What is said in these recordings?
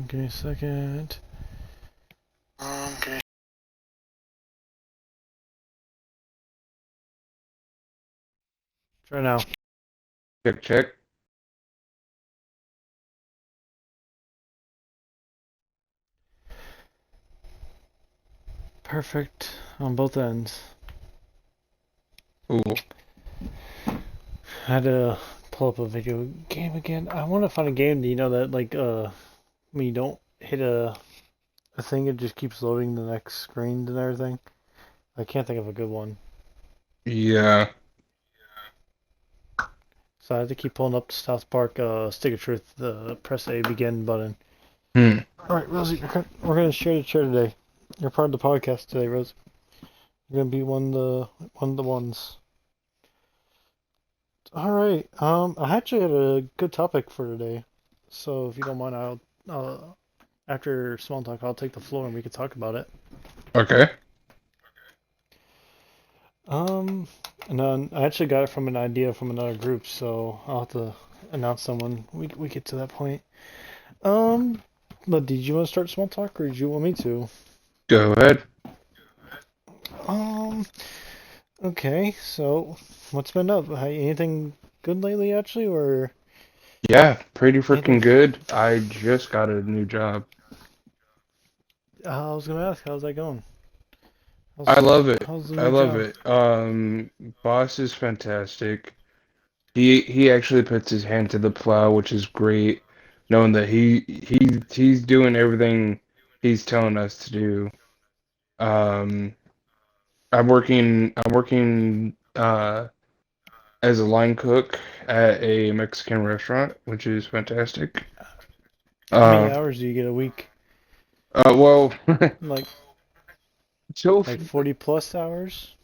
Give me a second. Okay. Try now. Check, check. Perfect on both ends. Ooh. I had to pull up a video game again. I want to find a game, that like when you don't hit a thing, it just keeps loading the next screen and everything. I can't think of a good one. Yeah. So I had to keep pulling up the South Park Stick of Truth, the press A begin button. Hmm. All right, Rosie, we're gonna share the chair today. You're part of the podcast today, Rose. You're gonna be one of the ones. All right. I actually had a good topic for today. So if you don't mind, after small talk, I'll take the floor and we can talk about it. Okay. Um, and then I actually got it from an idea from another group, so I'll have to announce someone we get to that point. Um, but did you want to start small talk or did you want me to? Go ahead. Um, okay. So what's been up? Anything good lately, actually, or Yeah, pretty anything? freaking good. I just got a new job. I was gonna ask, how's that going? I How's love it. how's the I new love job? it. Boss is fantastic. He actually puts his hand to the plow, which is great, knowing that he's doing everything he's telling us to do. Um, I'm working as a line cook at a Mexican restaurant, which is fantastic. How many Uh, hours do you get a week? well, Like so like 40 plus hours?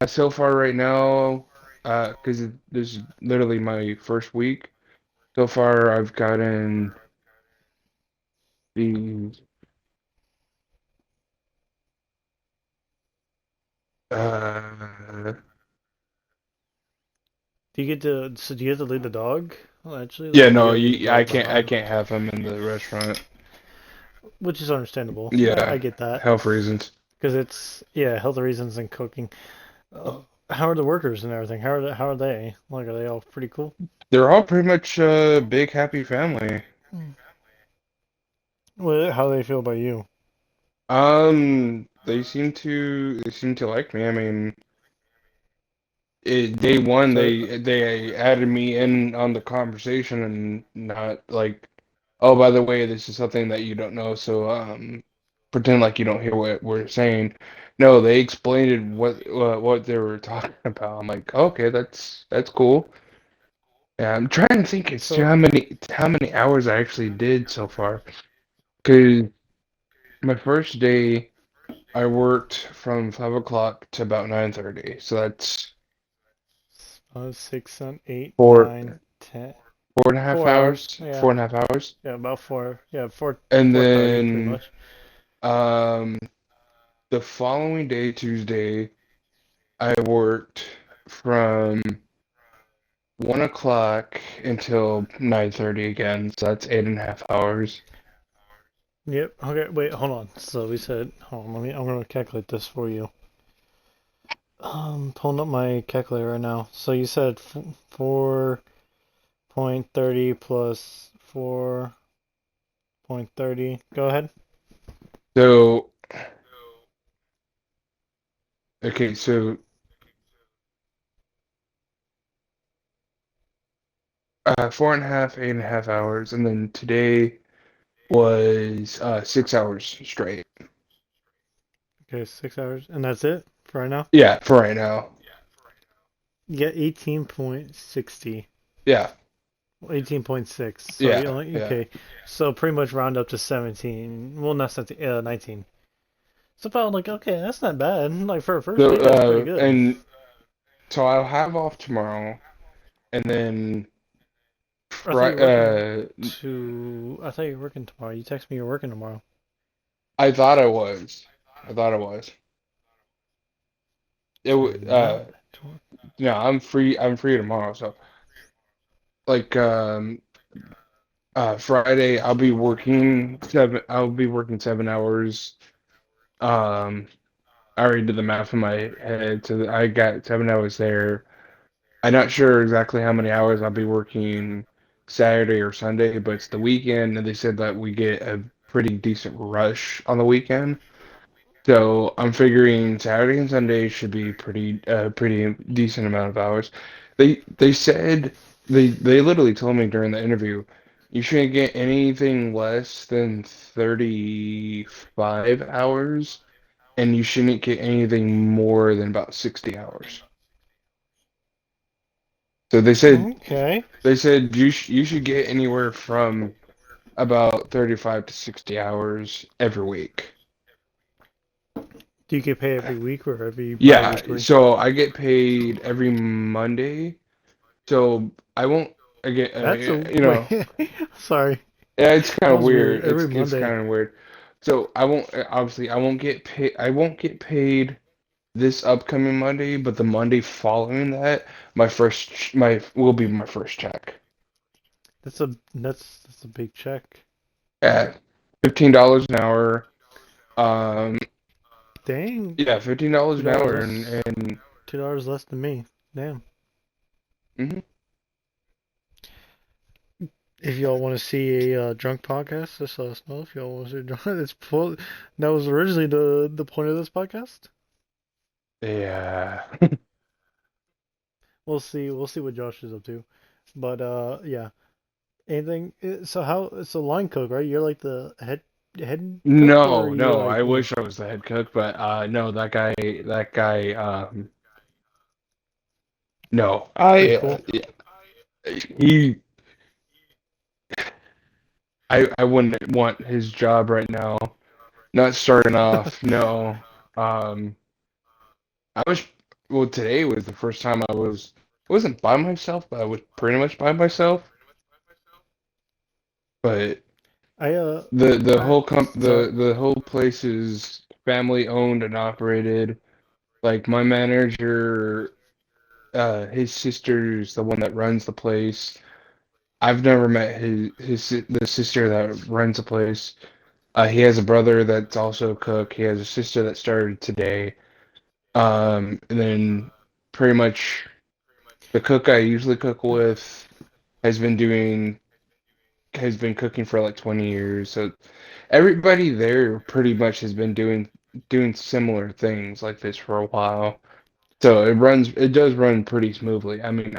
so far right now, because this is literally my first week. So far, I've gotten the uh, So do you get to lead the dog? Well, actually, yeah, like, or you no, gotta be the I dog can't I behind? can't have him in the restaurant. Which is understandable. I Yeah, get that. health reasons. Because it's, yeah, health reasons and cooking. How are the workers and everything? How are they? Like, are they all pretty cool? They're all pretty much a big happy family. Mm. Well, how do they feel about you? They seem to like me. I mean, day one So, they added me in on the conversation and not like, oh, by the way, this is something that you don't know, so pretend like you don't hear what we're saying. No, they explained what they were talking about. I'm like, okay, that's cool. Yeah, I'm trying to think as to so, how many hours I actually did so far. Because my first day, I worked from 5 o'clock to about 9:30. So that's 6, 7, 8, four 9, 10, four and a half 4 hours. hours. Yeah, 4.5 hours. yeah, about 4. Yeah, 4, And 4:30, pretty then much. um the following day, Tuesday, I worked from 1 o'clock until 9:30 again. So that's 8.5 hours. Yep. Okay. Wait. Hold on. So we said. Hold on. I'm gonna calculate this for you. Pulling up my calculator right now. So you said 4.30 plus 4.30. Go ahead. So okay, so 4.5, 8.5 hours, and then today was 6 hours straight. Okay, 6 hours, and that's it for right now. Yeah, for right now. You get 18.60. Yeah, 18.6. So you yeah, only yeah. okay. So pretty much round up to 17. Well, not 17. 19. So about like okay, that's not bad. Like for a first So week, that's pretty good. and so I'll have off tomorrow, and then I thought Fri you were working I thought you were working tomorrow. You text me you're working tomorrow. I thought I was. I thought I was. It So you're w not. no, I'm free. I'm free tomorrow. So like Friday I'll be working 7 hours. Um I already did the math in my head, so I got 7 hours there. I'm not sure exactly how many hours I'll be working Saturday or Sunday, but it's the weekend, and they said that we get a pretty decent rush on the weekend. So I'm figuring Saturday and Sunday should be pretty decent amount of hours. They said they literally told me during the interview, you shouldn't get anything less than 35 hours, and you shouldn't get anything more than about 60 hours. So Okay. they said you should get anywhere from about 35 to 60 hours every week. Do you get paid every week or every Yeah, bi-weekly? so I get paid every Monday. So I won't I get That's a you wait. know, Sorry, yeah, it's kind that of was weird. weird. Every It's Monday. kind of weird. So I won't obviously I won't get paid this upcoming Monday, but the Monday following that, my will be my first check That's a big check. at $15 an hour. Um, Dang, yeah, $15 two an dollars hour, less. and $2 less than me. Damn. mhm. If y'all want to see a drunk podcast, just let us know. If y'all want to see a drunk, that was originally the point of this podcast. Yeah. We'll see what Josh is up to. But yeah. Anything? So line cook, right? You're like the head cook, or are No, you no, like I more? wish I was the head cook, but no, that guy, no, Pretty cool. he, I wouldn't want his job right now. Not starting off, no. Um, I was, well, today was the first time I wasn't by myself, but I was pretty much by myself. But I the whole place is family owned and operated. Like my manager, his sister's the one that runs the place. I've never met the sister that runs the place. He has a brother that's also a cook. He has a sister that started today. And then pretty much the cook I usually cook with has been doing has been cooking for like 20 years. So everybody there pretty much has been doing similar things like this for a while. So it does run pretty smoothly. I mean,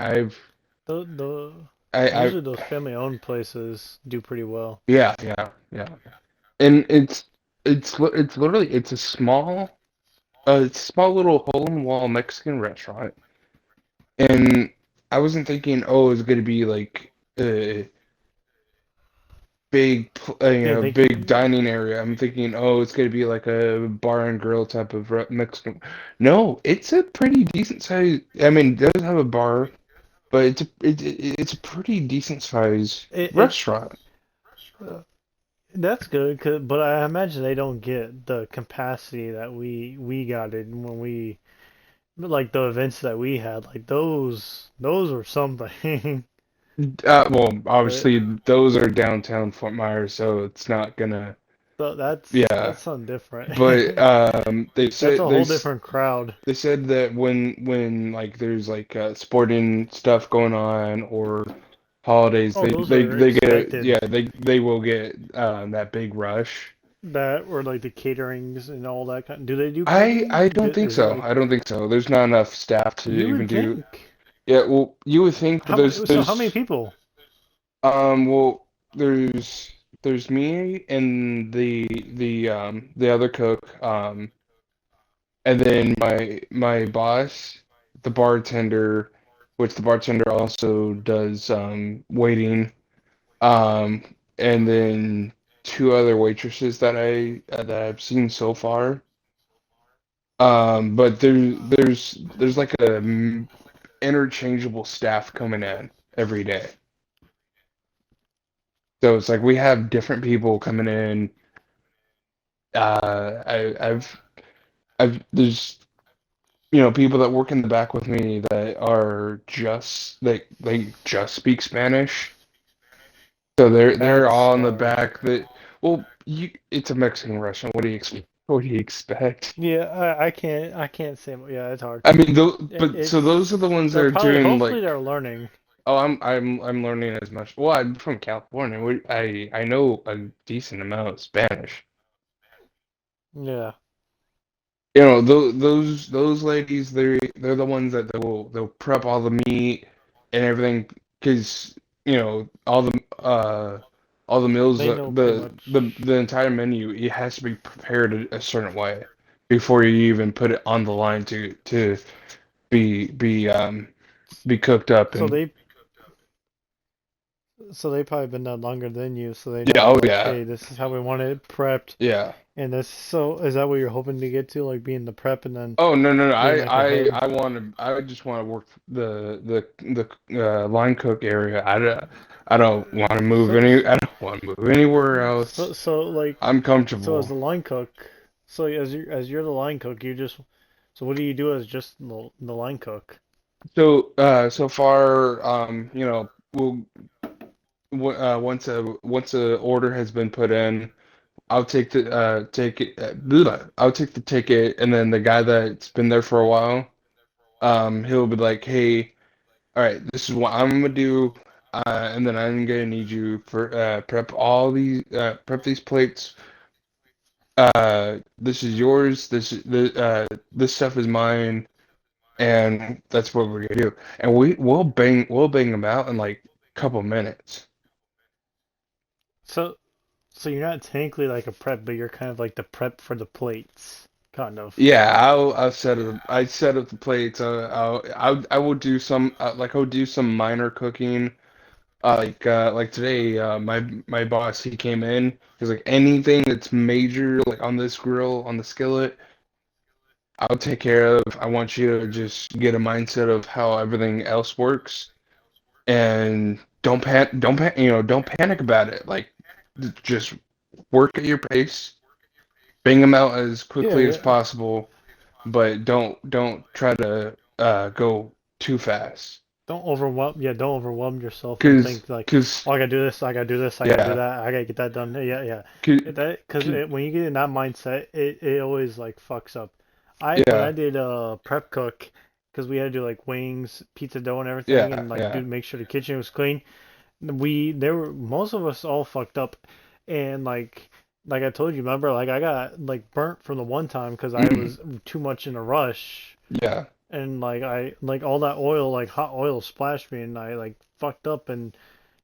the I usually those family owned places do pretty well. yeah, yeah, yeah. And it's literally it's a small little hole in the wall Mexican restaurant. And I wasn't thinking, oh, it's gonna be like a Yeah, big thinking dining area. I'm thinking, oh, it's gonna be like a bar and grill type of Mexican. No, it's a pretty decent size. I mean, it does have a bar, but it's a pretty decent size it restaurant. that's good, but I imagine they don't get the capacity that we got in when we like the events that we had. Like those were something. Well, But obviously those are downtown Fort Myers, so it's not gonna. that's Yeah, something but different. That's a whole different crowd. they said that when like there's like sporting stuff going on or holidays, Oh, those are they get expected. they will get that big rush. That or like the caterings and all that kind. Do they do catering? I don't think Is it so. like I don't think so. There's not enough staff to you even would do. think? Yeah, well, you would think, but How many people? well there's me and the other cook and then my boss, the bartender, which the bartender also does waiting, and then two other waitresses that I've seen so far. But there's like a interchangeable staff coming in every day. So it's like we have different people coming in. I've there's people that work in the back with me that are just they just speak Spanish. So they're That's all in the hard. back that well, it's a Mexican restaurant. What do you expect? Yeah, I can't say. Yeah, it's hard. I mean, but so those are the It's ones that they're are probably doing hopefully like, they're learning. oh, I'm learning as much. Well, I'm from California. I know a decent amount of Spanish. Yeah. Those ladies, they're the ones that they'll prep all the meat and everything because all the meals, They know pretty the much. entire menu, it has to be prepared a certain way before you even put it on the line to be cooked up. So And they probably been there longer than you, so they yeah, know oh like, yeah, hey, this is how we want it prepped, yeah. and this. So is that what you're hoping to get to, like being the prep and then Oh no, no, no. being like a head? I just want to work the line cook area. I don't want to move So any. I don't want to move anywhere else. like I'm so as comfortable. the line cook, so as you're the line cook, you just so what do you do as just the line cook? So far, we'll once a order has been put in, I'll take the take it. I'll take the ticket, and then the guy that's been there for a while, he'll be like, "Hey, all right, this is what I'm gonna do, and then I'm gonna need you for prep these plates. This is yours. This stuff is mine, and that's what we're gonna do. And we'll bang them out in like a couple minutes. So so you're not technically like a prep, but you're kind of like the prep for the plates, kind of. Yeah, I'll set up. I set up the plates. I will do some like I'll do some minor cooking. Like today, my boss he came in. He's like anything that's major like on this grill on the skillet, I'll take care of. I want you to just get a mindset of how everything else works, and don't panic about it. Like just work at your pace, bang them out as Yeah, quickly as yeah. possible, but don't try to go too fast. Don't overwhelm yourself and Cause, think like, cause oh, I gotta do this, I gotta do this, I gotta do yeah, that, I gotta get that done. Yeah, yeah. cause, That because 'cause- when you get in that mindset, it always like fucks up. I when I yeah, did prep cook, because we had to do like wings, pizza dough, and everything, yeah, and like do yeah. make sure the kitchen was clean. We there were most of us all fucked up, and like I told you, remember, like I got like burnt from the one time because I Mm, was too much in a rush, yeah, and like I like all that oil, like hot oil splashed me, and I like fucked up, and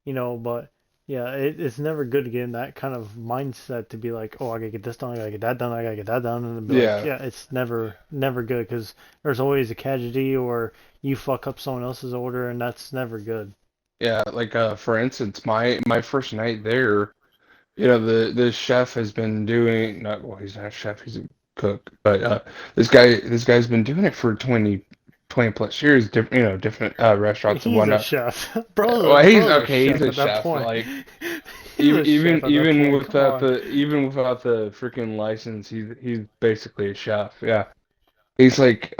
but yeah, it's never good to get in that kind of mindset to be like, oh, I gotta get this done, I gotta get that done, I gotta get that done, and then be like, yeah, yeah, it's never good because there's always a casualty or you fuck up someone else's order, and that's never good. yeah. Like for instance, my first night there, the chef has been doing not well, he's not a chef, he's a cook, but this guy's been doing it for 20 plus years, different different restaurants and He's a whatnot. chef. Well, he's Bro's a okay, he's chef a at that chef, but point. like He's a chef at that point. Come on. even without the freaking license, he's basically a chef. Yeah. He's like,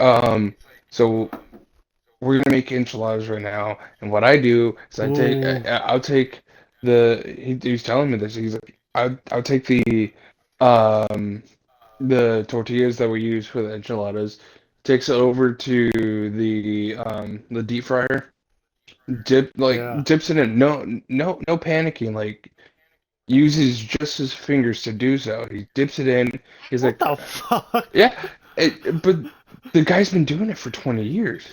so we're gonna make enchiladas right now, and what I do is Ooh, I'll take he's telling me this. He's like, I'll take um the tortillas that we use for the enchiladas, takes it over to the deep fryer, yeah. dips it in, no panicking, like uses just his fingers to do so. He dips it in. He's What like, the fuck? yeah, but the guy's been doing it for 20 years.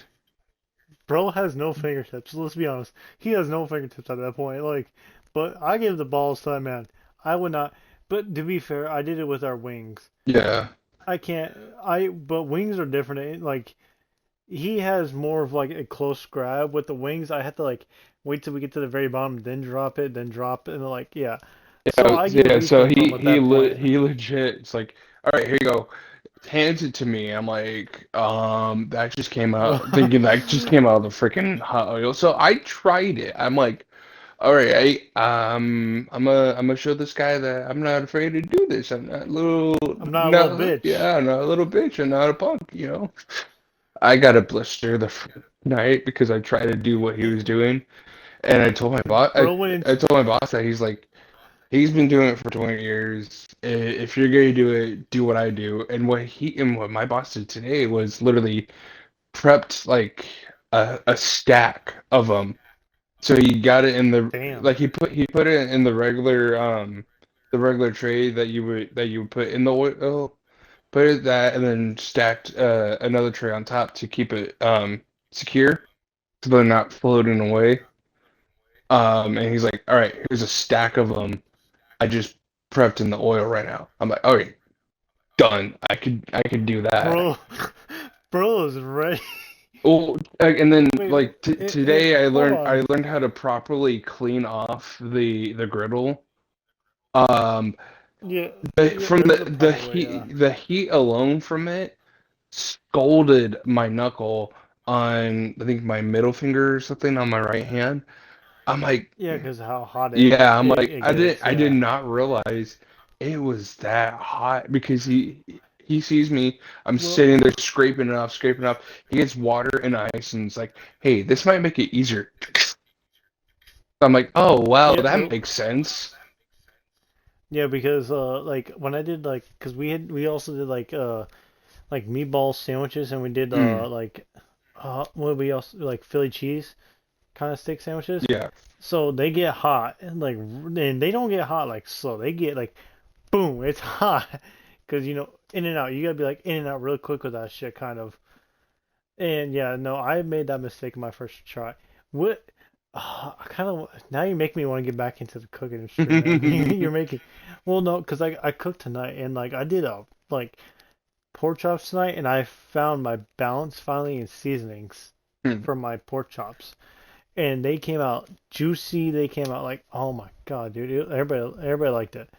Bro has no fingertips. Let's be honest. He has no fingertips at that point. Like, but I give the balls to that man. I would not. But to be fair, I did it with our wings. Yeah. I can't. But wings are different. Like, he has more of like a close grab with the wings. I have to like wait till we get to the very bottom, then drop it, and like yeah. So I get where Yeah, you so come from at that point. he legit it's like, all right, here you go. Hands it to me. I'm like, that just came out thinking that just came out of the freaking hot oil. So I tried it. I'm like, all right, I'm gonna show this guy that I'm not afraid to do this. I'm not a little I'm not a little no bitch. yeah, I'm not a little bitch. I'm not a punk. I got a blister the first night because I tried to do what he was doing, and I told my boss, Bro went in. I told my boss that he's like, he's been doing it for 20 years. If you're gonna do it, do what I do. And what my boss did today was literally prepped like a stack of them. So he got it in the Damn. like he put it in the regular tray that you would put in the oil, put it that, and then stacked another tray on top to keep it secure so they're not floating away. And he's like, "All right, here's a stack of them. I just prepped in the oil right now." I'm like, "Okay, done. I could do that." Bro, bro is ready. Oh, and then Wait, like t today hold I on. learned how to properly clean off the griddle. Um, Yeah, yeah. from There's a proper way. the heat alone from it scalded my knuckle on I think my middle finger or something on my right hand. I'm like, Yeah, because how hot yeah, I'm like, it gets. I did Yeah. not realize it was that hot because he sees me, I'm Well, sitting there scraping it off. He gets water and ice and it's like, hey, this might make it easier. I'm like, oh wow, yeah. that makes sense. Yeah, because like when I did like, cause we also did like meatball sandwiches and we did Mm, what we also like Philly cheese kind of steak sandwiches. yeah. So they get hot and they don't get hot like slow. They get like boom, it's hot. Cause in and out. You gotta be like in and out real quick with that shit kind of. And yeah, no, I made that mistake in my first try. What? I kind of now you make me want to get back into the cooking industry, man. You're making, well, no, because I cooked tonight and like I did a like pork chops tonight and I found my balance finally in seasonings Mm, for my pork chops and they came out juicy. They came out like oh my god, dude! Everybody liked it.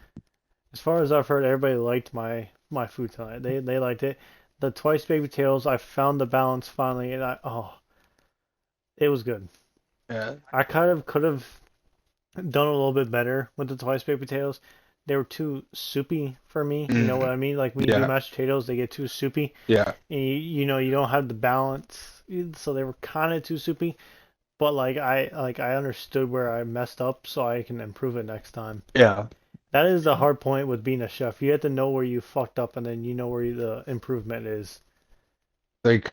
As far as I've heard, everybody liked my food tonight. They liked it. The twice baked potatoes, I found the balance finally, and it was good. yeah. I kind of could have done a little bit better with the twice baked potatoes. They were too soupy for me. You know Mm, what I mean? Like when you do yeah. mashed potatoes, they get too soupy, Yeah. and you don't have the balance, so they were kind of too soupy. But I understood where I messed up, so I can improve it next time. Yeah. That is the hard point with being a chef. You have to know where you fucked up, and then you know where the improvement is. Like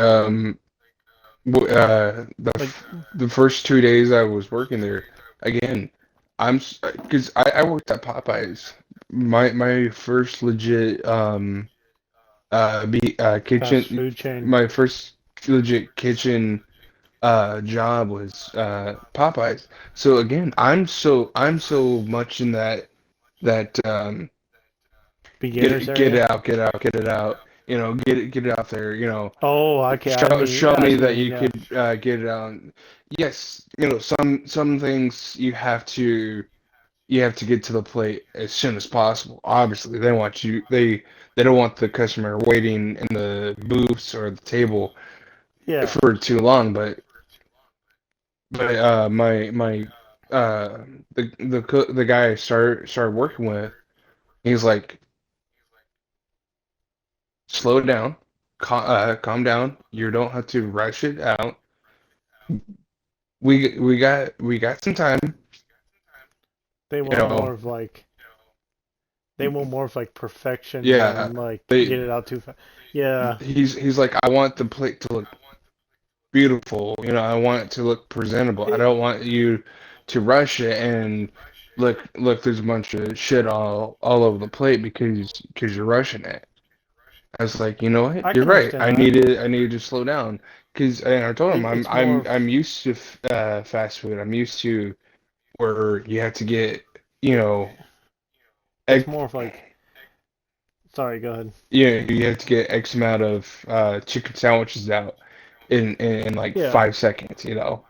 Like, the first 2 days I was working there, again, because I worked at Popeyes. My first legit fast kitchen, food chain. my first legit kitchen job was Popeyes. So again, I'm so much in that Beginners get area. it out, get it out. You know, get it out there. You know, Oh, okay. show I me see what you that mean. you Yeah. could get it out. Yes, you know, some things you have to get to the plate as soon as possible. Obviously, they don't want the customer waiting in the booths or the table Yeah. for too long. But my uh the guy I started working with, he's like, slow down, calm down. You don't have to rush it out. We got some time, They you want know. more of like they want more of like perfection Yeah, than like they get it out too fast. Yeah. he's like, I want the plate to look beautiful. You know, I want it to look presentable. I It, don't want you to rush it and look. There's a bunch of shit all over the plate because you're rushing it. I was like, you know what? I You're can right. understand that. I needed to slow down because and I told him It's more of I'm used to fast food. I'm used to where you have to get you know it's egg, more of like sorry, go ahead. you have to get X amount of chicken sandwiches out in like Yeah. 5 seconds. You know.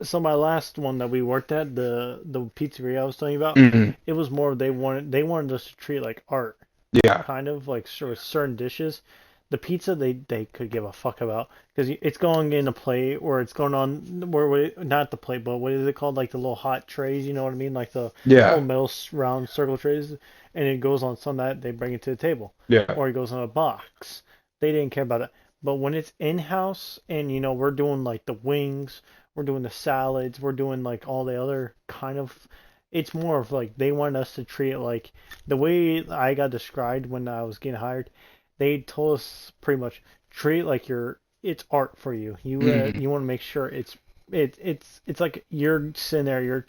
So my last one that we worked at, the pizzeria I was telling you about, Hmm. it was more they wanted us to treat it like art, Yeah. kind of like sort of certain dishes. The pizza they could give a fuck about because it's going in a plate or it's going on where not the plate, but what is it called? Like the little hot trays, you know what I mean? Like the little Yeah. metal round circle trays, and it goes on some that they bring it to the table, Yeah. or it goes on a box. They didn't care about that. But when it's in-house and we're doing like the wings, we're doing the salads, we're doing like all the other kind of it's more of like they want us to treat it like the way I got described when I was getting hired. They told us pretty much treat it like it's art for you. Mm. You want to make sure it's like you're sitting there,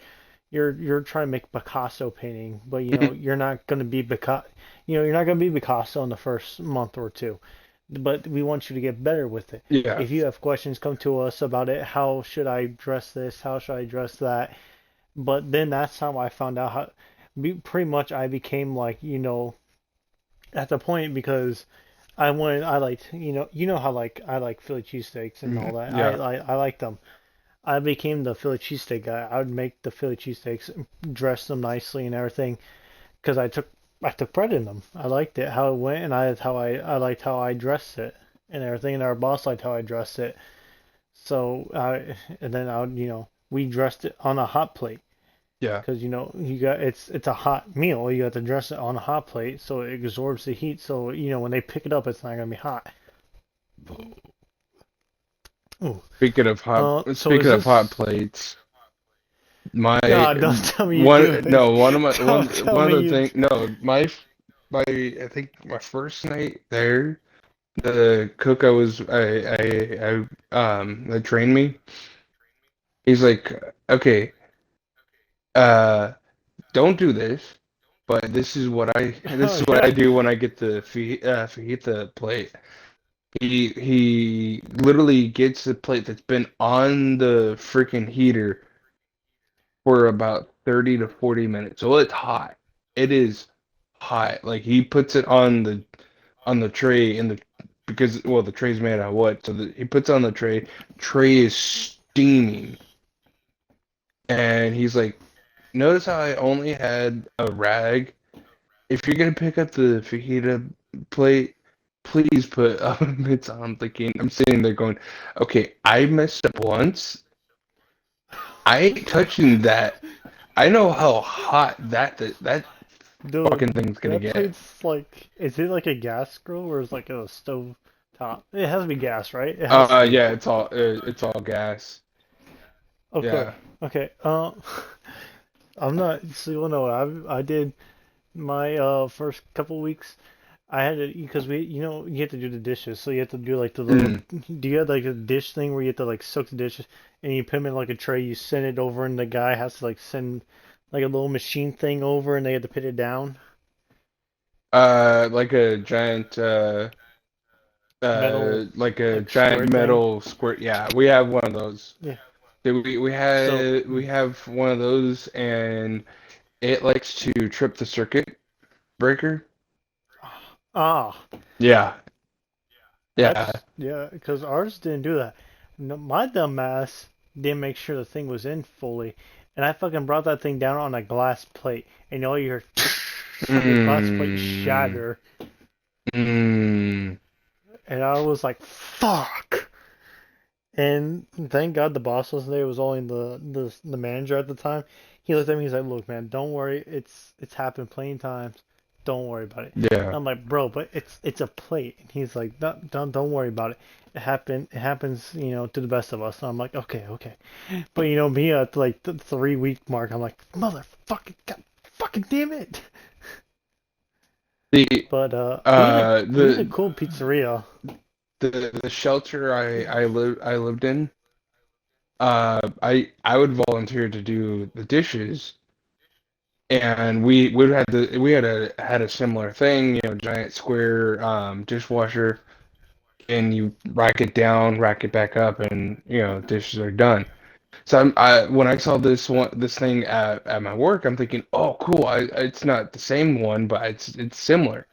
you're trying to make Picasso painting, but you're not going to be you're not going to be Picasso in the first month or two, but we want you to get better with it. Yeah. If you have questions, come to us about it. How should I dress this? How should I dress that? But then that's how I found out how. Pretty much, I became like at the point because I liked how like I like Philly cheesesteaks and all Mhm. that. Yeah. I like them. I became the Philly cheesesteak guy. I would make the Philly cheesesteaks, dress them nicely and everything because I took pride in them. I liked it how it went, and I liked how I dressed it and everything. And our boss liked how I dressed it. So and then I would we dressed it on a hot plate Yeah. because you got it's a hot meal. You have to dress it on a hot plate so it absorbs the heat. So when they pick it up, it's not gonna be hot. Ooh. So is Speaking of hot this? plates, my God, don't tell me you do one it. no one of my Don't tell one me of the you. thing no my I think my first night there, the cook that trained me, he's like, okay, uh don't do this, but this Oh is what I yeah. do when I get the fajita plate. He literally gets the plate that's been on the freaking heater for about 30 to 40 minutes. So it's hot. It is hot. Like he puts it on the tray in the because well the tray's made out of wood, so he puts it on the tray. Tray is steaming, and he's like, "Notice how I only had a rag? If you're gonna pick up the fajita plate, please put mitts on." I'm sitting there going, "Okay, I messed up once. I ain't touching that. I know how hot that Dude, fucking thing's gonna that get." plate's like, is it like a gas grill or is it like a stove top? It has to be gas, right? It has to be. Yeah, it's all gas. Okay, Yeah. okay. I'm not. So you know, I did my first couple weeks. I had to because you have to do the dishes, so you have to do like the little. Mm. Do you have like a dish thing where you have to like soak the dishes and you put them in like a tray, you send it over, and the guy has to like send like a little machine thing over, and they have to put it down. Like a Metal like a like square giant thing. metal squirt. Yeah, we have one of those. Yeah. So We have one of those, and it likes to trip the circuit breaker. ah, Yeah, yeah. yeah, because ours didn't do that. No, my dumb ass didn't make sure the thing was in fully, and I fucking brought that thing down on a glass plate, and all you hear the glass plate Mm, shatter, mm. and I was like, "Fuck!" And thank God the boss wasn't there. It was only the manager at the time. He looked at me. He's like, "Look, man, don't worry. It's happened plenty of times. Don't worry about it." Yeah. I'm like, "Bro, but it's a plate." And he's like, Don't worry about it. It happened. It happens, to the best of us." And I'm like, "Okay, okay." But me at like the 3 week mark, I'm like, "Motherfucking God, fucking damn it!" The But we had a the cool pizzeria. the shelter I lived in, I would volunteer to do the dishes, and we had a similar thing, giant square dishwasher, and you rack it down, rack it back up, and dishes are done. So when I saw this thing at my work, I'm thinking, oh, cool. It's not the same one, but it's similar.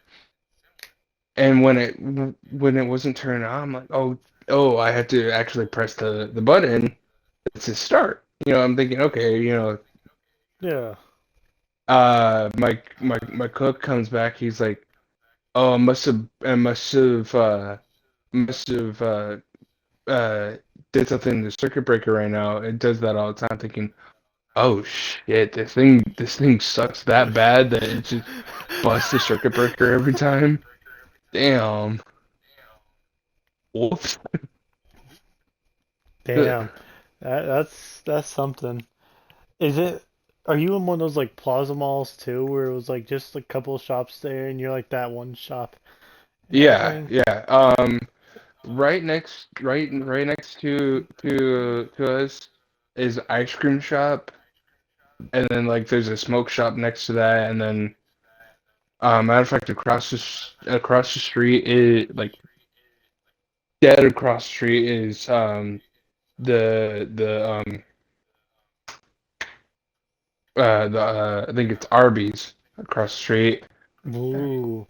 And when it wasn't turning on, I'm like, oh, I had to actually press the button to start. I'm thinking, okay, Yeah. my cook comes back. He's like, oh, must have did something to the circuit breaker right now. It does that all the time. Thinking, oh shit, this thing sucks that bad that it just busts the circuit breaker every time. Damn. Whoops. Damn, that's something. Is it? Are you in one of those like plaza malls too, where it was like just a couple of shops there, and you're like that one shop and Yeah, everything? yeah. Right next to us is ice cream shop, and then like there's a smoke shop next to that, and then matter of fact, across the street is like dead across the street is the I think it's Arby's across the street. Ooh,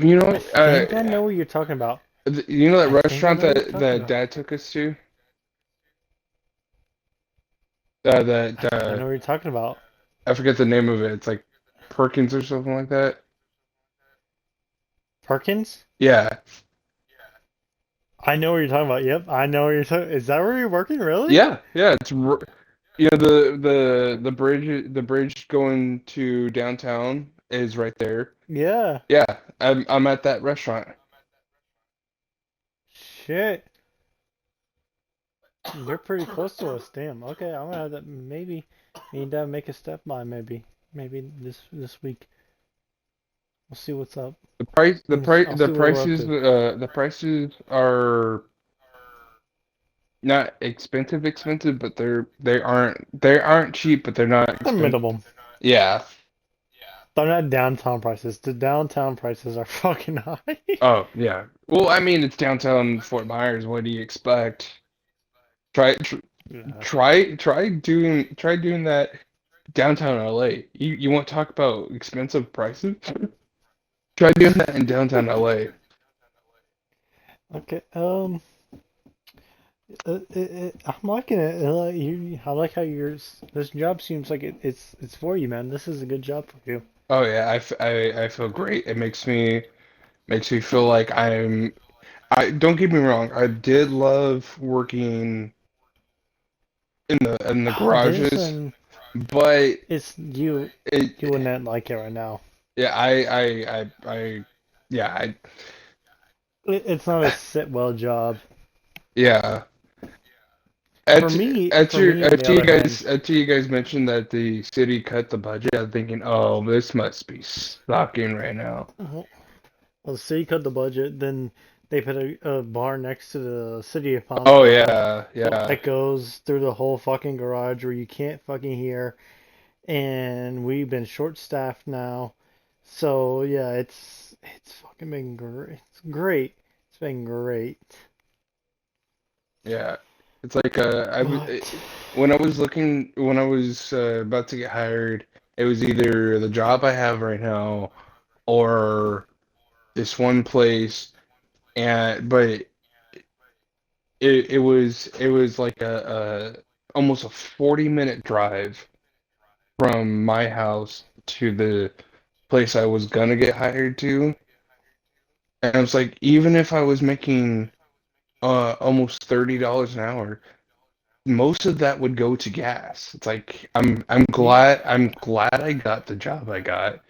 You know, I think I know what you're talking about. you know that I think I restaurant know what you're talking that about. Dad took us to. That I think I know what you're talking about. I forget the name of it. It's like Perkins or something like that. Perkins? Yeah, I know what you're talking about. Yep, I know what you're talking. Is that where you're working? Really? yeah. You know the bridge going to downtown is right there. Yeah. Yeah, I'm at that restaurant. Shit. You're pretty close to us. Damn. Okay, I'm gonna have to maybe need to make a step by maybe this week. We'll see what's up. I'll see what we're up to. The prices are not expensive, but they aren't cheap, but they're not The expensive. minimum. Yeah. They're not downtown prices. The downtown prices are fucking high. Oh, yeah. Well, I mean, it's downtown Fort Myers. What do you expect? Try tr Yeah. try doing that downtown LA. You want to talk about expensive prices? Try doing that in downtown LA. Okay. I'm liking it. I like how this job seems like it's for you, man. This is a good job for you. Oh yeah, I feel great. It makes me feel like I don't get me wrong, I did love working in the Oh, this garages, one, but it's you. You it wouldn't like it right now. yeah, yeah, It's not a sit well job. yeah. For me, on the other hand, After you guys mentioned that the city cut the budget, I'm thinking, oh, this must be sucking right now. well, the city cut the budget. Then they put a bar next to the city of Oh Palmdale yeah, yeah, that goes through the whole fucking garage where you can't fucking hear. And we've been short staffed now. So yeah, it's fucking been great. It's great. It's been great. yeah. It's like But when I was about to get hired, it was either the job I have right now or this one place, and but it was like a almost a 40-minute drive from my house to the place I was gonna get hired to. And I was like, even if I was making almost $30 an hour, most of that would go to gas. It's like you I'm glad I got the job I got.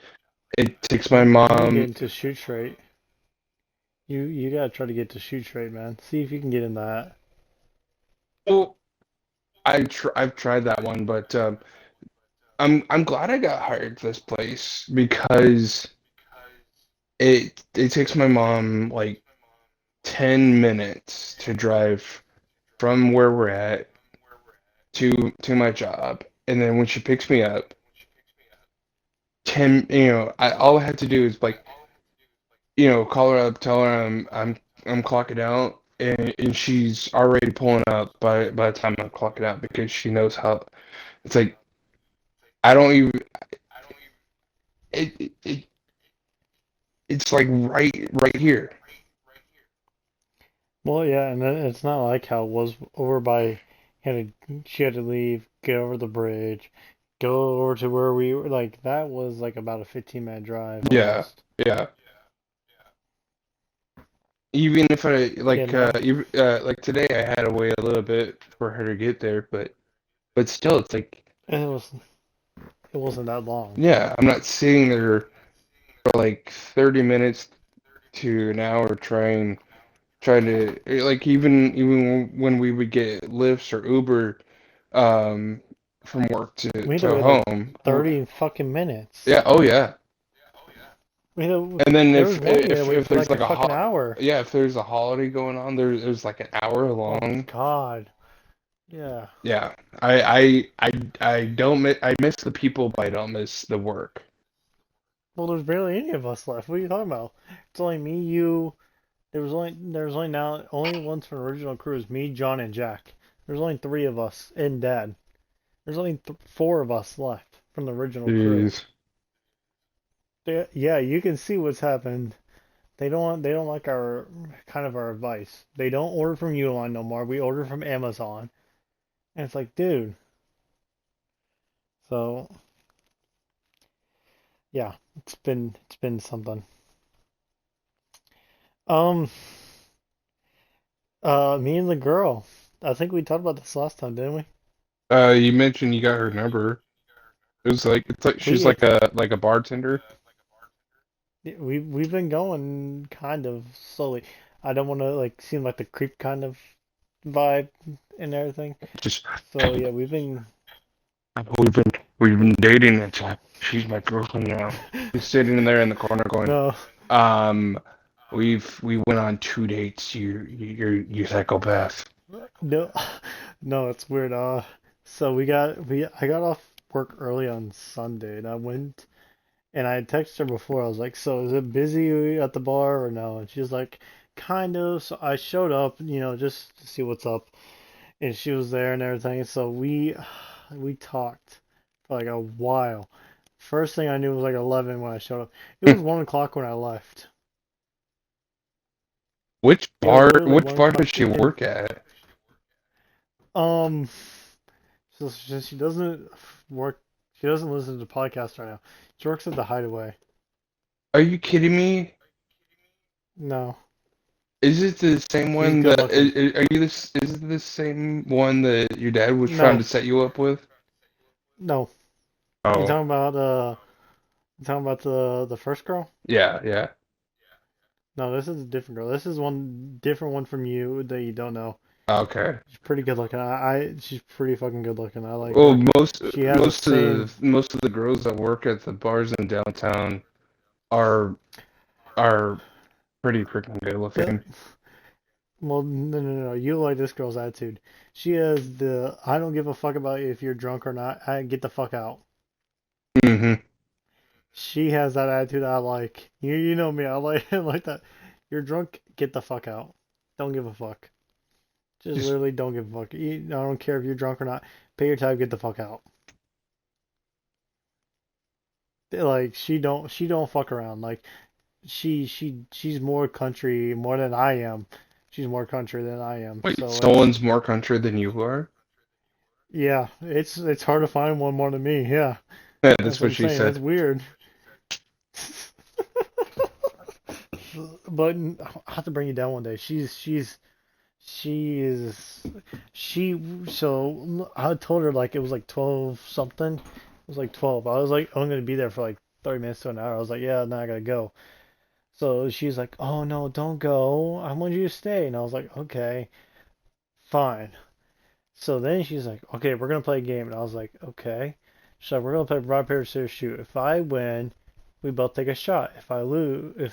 It takes my you need to get mom. into shoot straight. You gotta try to get to shoot straight, man. See if you can get in that. Well, I've tried that one, but I'm glad I got hired to this place because it takes my mom like 10 minutes to drive from where we're at to my job, and then when she picks me up, 10, all I have to do is like, call her up, tell her I'm clocking out, and she's already pulling up by the time I'm clocking out because she knows how. It's like I don't even it it's like right here. Well, yeah, and then it's not like how it was over by. She had to leave, get over the bridge, go over to where we were. Like that was like about a 15-minute drive Yeah, almost. yeah. Even if I Yeah, no, like today, I had to wait a little bit for her to get there, but still, it's like, it was it wasn't that long. yeah, I'm not sitting there for like 30 minutes to an hour trying. trying to like even when we would get lifts or Uber um from work We had to to wait like home. 30 fucking minutes. Yeah, oh yeah. And then There was one we had to wait if for there's like a like a fucking hour. yeah, if there's a holiday going on, there's like an hour Oh long. God. Yeah. Yeah, I don't I miss the people, but I don't miss the work. Well, there's barely any of us left. What are you talking about? It's only me, you. There's only now only ones from the original crew is me, John, and Jack. There's only three of us and Dad. There's only four of us left from the original crew. Jeez. Yeah, you can see what's happened. They don't like our kind of our advice. They don't order from Uline no more. We order from Amazon. And it's like, dude. So yeah, it's been something. Um Me and the girl. I think we talked about this last time, didn't we? You mentioned you got her number. It's like she's We like a bartender. we've been going kind of slowly. I don't want to like seem like the creep kind of vibe and everything. Just So yeah, we've been we've been dating and she's my girlfriend now. She's sitting there in the corner going, no. um, we went on 2 dates. You psychopath. No, no, it's weird. So I got off work early on Sunday, and I went and I had texted her before. I was like, "So is it busy at the bar or no?" And she's like, "Kind of." So I showed up, just to see what's up, and she was there and everything. So we talked for like a while. First thing I knew was like 11 when I showed up. It was 1 o'clock when I left. It was literally like Which one bar o'clock. does she work at? Um, so she doesn't work. She doesn't listen to the podcast right now. She works at the Hideaway. Are you kidding me? No, Is it the same she's one good that looking. are you this is it the same one that your dad was trying No, to set you up with? no. You Oh, talking about the first girl? yeah, yeah. No, this is a different girl. This is one different one from you that you don't know. Okay. She's pretty good looking. She's pretty fucking good looking. I like Well, her. She has the same. most of the girls that work at the bars in downtown are are pretty freaking good The, looking. well, no. You like this girl's attitude. She has the I don't give a fuck about if you're drunk or not. I get the fuck out. Hmm. She has that attitude I like. You know me, I like like that. You're drunk, get the fuck out. Don't give a fuck. Just Just literally don't give a fuck. I don't care if you're drunk or not. Pay your tab, get the fuck out. Like she don't fuck around. Like she's more country more than I am. She's more country than I am. wait, So someone's more country than you are? yeah, it's hard to find one more than me. Yeah, Yeah, that's that's what what I'm she saying. That's said. weird. But I have to bring you down one day. She is she so I told her like it was like 12 something. It was like 12. I was like I'm gonna be there for like 30 minutes to an hour. I was like, yeah, now I gotta go. So she's like, oh no, don't go. I want you to stay. And I was like, okay, fine. So then she's like, okay, we're gonna play a game. And I was like, okay. So we're gonna play rock paper scissors shoot. If I win, we both take a shot. If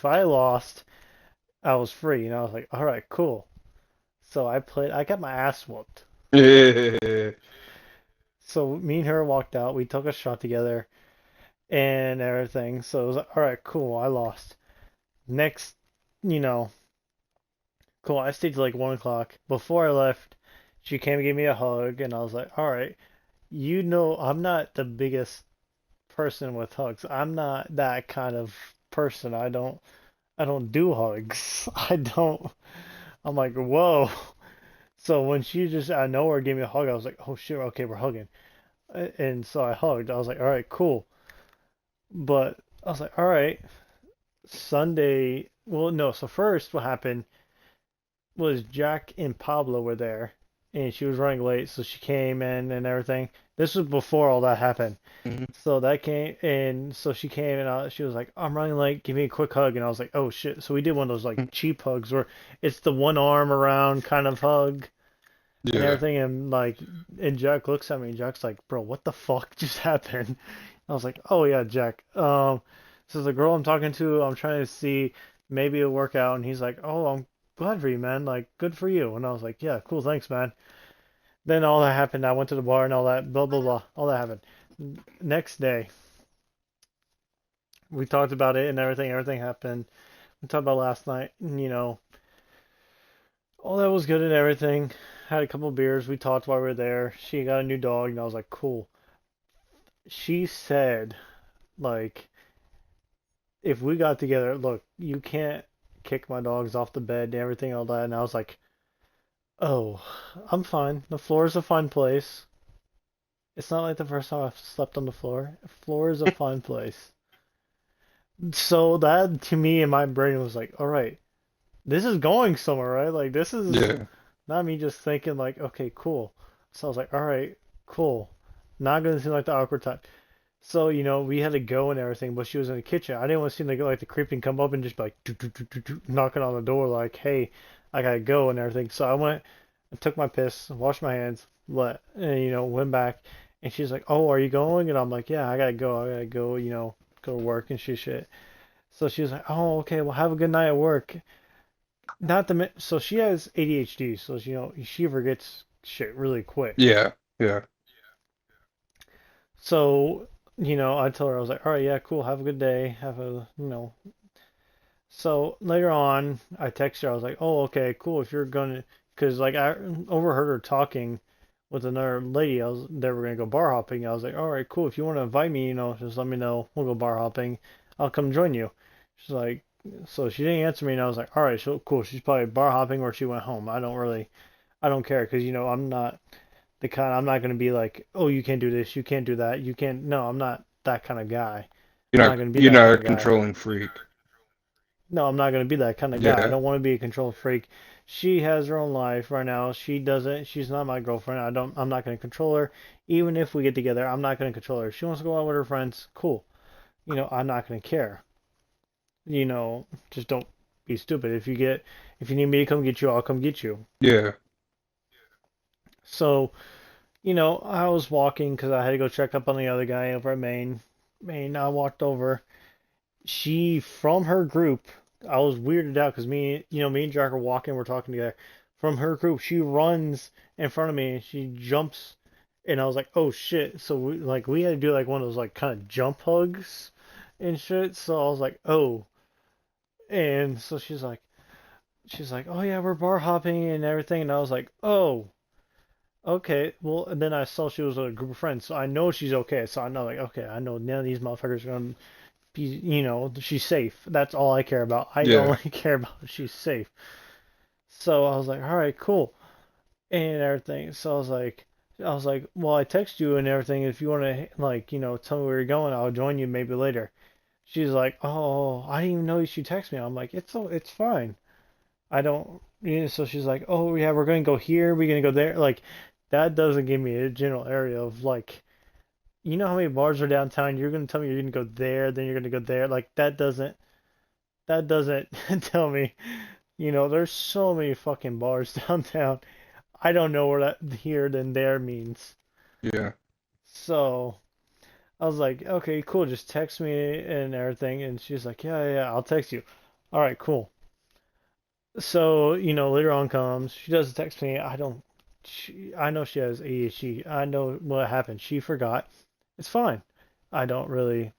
I lost, I was free. And I was like, all right, cool. So I played. I got my ass whooped. So me and her walked out. We took a shot together and everything. So it was like, all right, cool. I lost. Next, you know, cool. I stayed till like 1 o'clock. Before I left, she came and gave me a hug, and I was like, all right, I'm not the biggest person with hugs. I'm not that kind of person. I don't do hugs. I don't. I'm like, whoa. So when she just out of nowhere gave me a hug, I was like, oh shit, okay, we're hugging. And so I hugged. I was like, all right, cool. But I was like, all right, Sunday. Well, no. So first, what happened was Jack and Pablo were there, and she was running late, so she came in and everything. This was before all that happened. Mhm. So that came, and so she came and she was like, "I'm running late. Give me a quick hug." And I was like, "Oh shit!" So we did one of those like cheap hugs where it's the one arm around kind of hug and Yeah. everything. And like, and Jack looks at me, and Jack's like, "Bro, what the fuck just happened?" I was like, "Oh yeah, Jack. So the girl I'm talking to, I'm trying to see maybe it'll work out." And he's like, "Oh, I'm glad for you, man. Like, good for you." And I was like, "Yeah, cool, thanks, man." Then all that happened. I went to the bar and all that, blah blah blah. All that happened. Next day, we talked about it and everything. Everything happened. We talked about last night. And, all that was good and everything. Had a couple of beers. We talked while we were there. She got a new dog, and I was like, cool. She said, like, if we got together, look, you can't kick my dogs off the bed and everything, all that. And I was like, oh, I'm fine. The floor is a fine place. It's not like the first time I've slept on the floor. Floor is a fine place. So that to me in my brain was like, all right, this is going somewhere, right? Like this is Yeah. not me just thinking like, okay, cool. So I was like, all right, cool. Not gonna seem like the awkward time. So, we had to go and everything, but she was in the kitchen. I didn't want to seem like the creeping come up and just be like doo, doo, doo, doo, doo, knocking on the door like, hey, I gotta go and everything. So I went and took my piss, washed my hands, and went back. And she's like, oh, are you going? And I'm like, yeah, I gotta go. I gotta go, go to work and shit. So she was like, oh, okay, well, have a good night at work. Not the so she has ADHD, so she forgets shit really quick. Yeah. Yeah. So, I told her I was like, all right, yeah, cool, have a good day, have a, So later on, I texted her. I was like, oh, okay, cool. If you're gonna, because like I overheard her talking with another lady. They were gonna go bar hopping. I was like, all right, cool. If you want to invite me, just let me know. We'll go bar hopping. I'll come join you. She's like, so she didn't answer me, and I was like, all right, so cool. She's probably bar hopping or she went home. I don't care, because I'm not the kind. I'm not gonna be like, oh, you can't do this, you can't do that, you can't. No, I'm not that kind of guy. I'm not gonna be You're that not kind a of guy. controlling freak. No, I'm not going to be that kind of guy. I Yeah. don't want to be a control freak. She has her own life right now. She's not my girlfriend. I'm not going to control her. Even if we get together, I'm not going to control her. If she wants to go out with her friends, cool. I'm not going to care. Just don't be stupid. If you need me to come get you, I'll come get you. Yeah. So, I was walking because I had to go check up on the other guy over at Maine. I walked over. From her group, I was weirded out because me and Jack are walking, we're talking together. From her group, she runs in front of me and she jumps, and I was like, oh shit. So we had to do like one of those like kind of jump hugs and shit. So I was like, oh. And so she's like, oh yeah, we're bar hopping and everything. And I was like, oh, okay. Well, and then I saw she was with a group of friends, so I know she's okay. So I know, like, okay, I know none of these motherfuckers are gonna she's safe. That's all I care about. I Yeah. only care about if she's safe. So I was like, all right, cool, and everything. So I was like, well, I text you and everything. If you want to, like, tell me where you're going, I'll join you maybe later. She's like, oh, I didn't even know you should text me. I'm like, it's fine. I don't. So she's like, oh yeah, we're gonna go here. We're gonna go there. Like, that doesn't give me a general area of like, how many bars are downtown? You're gonna tell me you're gonna go there, then you're gonna go there. Like that doesn't tell me. There's so many fucking bars downtown. I don't know what that here than there means. Yeah. So I was like, okay, cool. Just text me and everything. And she's like, yeah, yeah, yeah, I'll text you. All right, cool. So later on comes, she doesn't text me. I don't. I know she has ADHD. I know what happened. She forgot. It's fine. I don't really.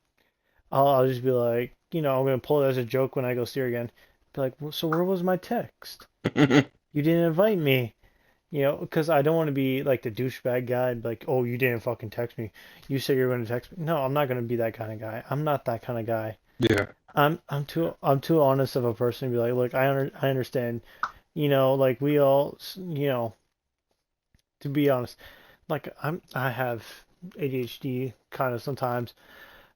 I'll just be like, I'm gonna pull it as a joke when I go see her again. Be like, well, so where was my text? You didn't invite me. Because I don't want to be like the douchebag guy, like, oh, you didn't fucking text me. You said you were going to text me. No, I'm not going to be that kind of guy. I'm not that kind of guy. Yeah. I'm too honest of a person to be like, look, I understand. Like we all, to be honest, like I have ADHD kind of sometimes.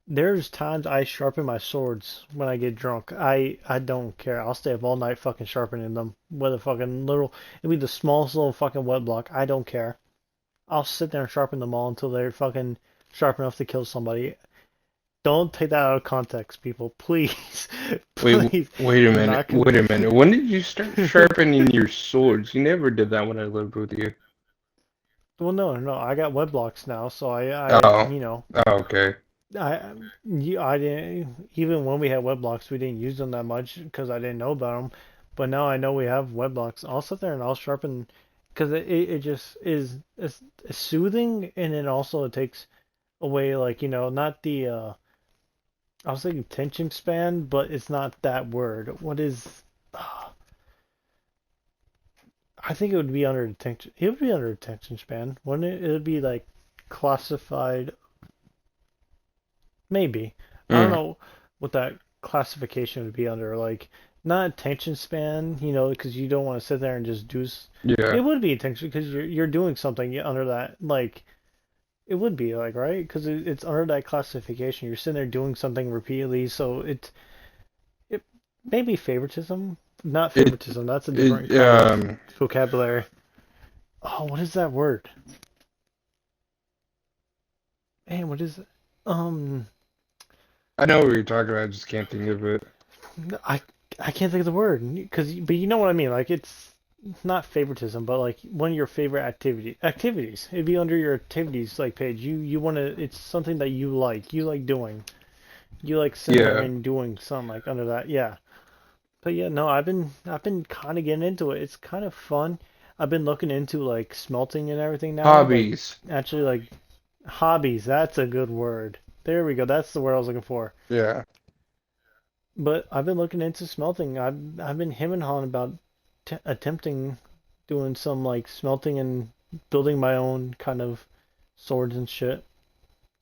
There's times I sharpen my swords when I get drunk. I don't care. I'll stay up all night fucking sharpening them with a fucking little. It'll be the smallest little fucking wet block. I don't care. I'll sit there and sharpen them all until they're fucking sharp enough to kill somebody. Don't take that out of context, people. Please, Wait, please wait a do minute. not. Wait a minute. When did you start sharpening your swords? You never did that when I lived with you. Well, no, no. I got web blocks now, so Oh, oh, okay. I, I didn't even when we had web blocks, we didn't use them that much because I didn't know about them. But now I know we have web blocks. I'll sit there and I'll sharpen because it just is it's soothing and then also it takes away like not the I was thinking tension span, but it's not that word. What is I think it would be under attention. It would be under attention span, wouldn't it? It would be like classified. Maybe. I don't Mm, know what that classification would be under. Like, not attention span, because you don't want to sit there and just do. It yeah. would be attention because you're doing something under that. Like, it would be like right because it's under that classification. You're sitting there doing something repeatedly, so it maybe favoritism, not It, favoritism. That's a different it, kind of vocabulary. Oh, what is that word? Man, what is it? Um, I know what you're talking about. I just can't think of it. I I can't think of the word but you know what I mean. Like it's not favoritism, but like one of your favorite activities. It'd be under your activities like page. You want to. It's something that you like. You like doing. You like sitting there Yeah. and doing something like under that. Yeah. But yeah, no, I've been kind of getting into it. It's kind of fun. I've been looking into like smelting and everything now. Like Hobbies. actually like hobbies. That's a good word. There we go. That's the word I was looking for. Yeah. But I've been looking into smelting. I've been him and hawing about attempting doing some like smelting and building my own kind of swords and shit.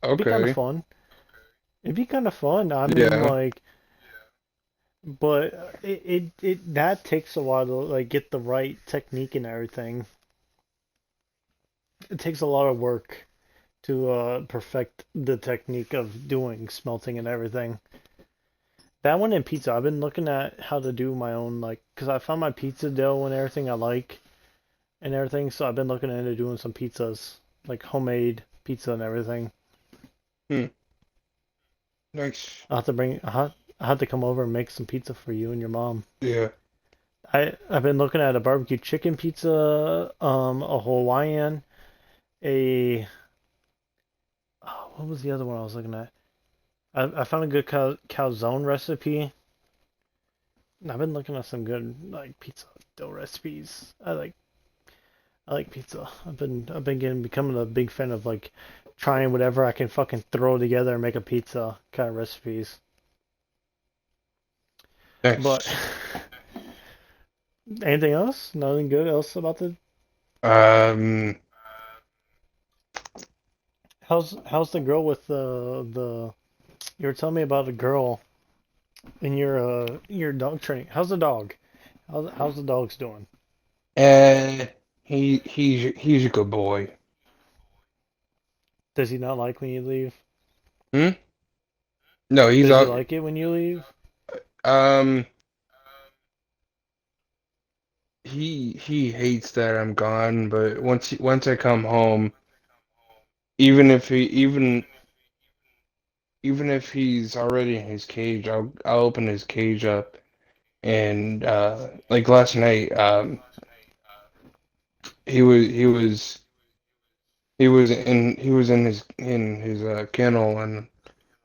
It'd be kind of Okay. fun. It'd be kind of fun. I mean, Yeah. like, but it that takes a while to like get the right technique and everything. It takes a lot of work to perfect the technique of doing smelting and everything. That one and pizza. I've been looking at how to do my own like, cause I found my pizza dough and everything I like and everything. So I've been looking into doing some pizzas, like homemade pizza and everything. Hmm. Nice. I'll have to come over and make some pizza for you and your mom. Yeah. I've been looking at a barbecue chicken pizza, a Hawaiian, a what was the other one I was looking at? I found a good calzone recipe. I've been looking at some good like pizza dough recipes. I like pizza. I've been becoming a big fan of like trying whatever I can fucking throw together and make a pizza kind of recipes. But Nice. anything else? Nothing good else about the Um, how's the girl with the you were telling me about a girl in your dog training. How's the dog? How's the dogs doing? eh, he's a good boy. Does he not like when you leave? Hmm? No, he's Does he all, like it when you leave? um, he hates that I'm gone, but once I come home, even if he even if he's already in his cage, I'll open his cage up and like last night, he was he was he was in his kennel, and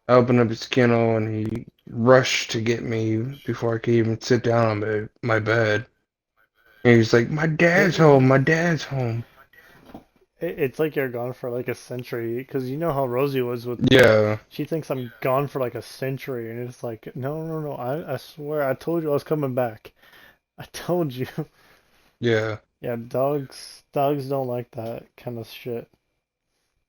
I opened up his kennel and he rushed to get me before I could even sit down on my bed. And he's like, "My dad's It, home, my dad's home." it's like you're gone for like a century because you know how Rosie was with me. Yeah, She thinks I'm gone for like a century, and it's like, no, no, no. I swear, I told you I was coming back. I told you. yeah. Yeah, dogs don't like that kind of shit.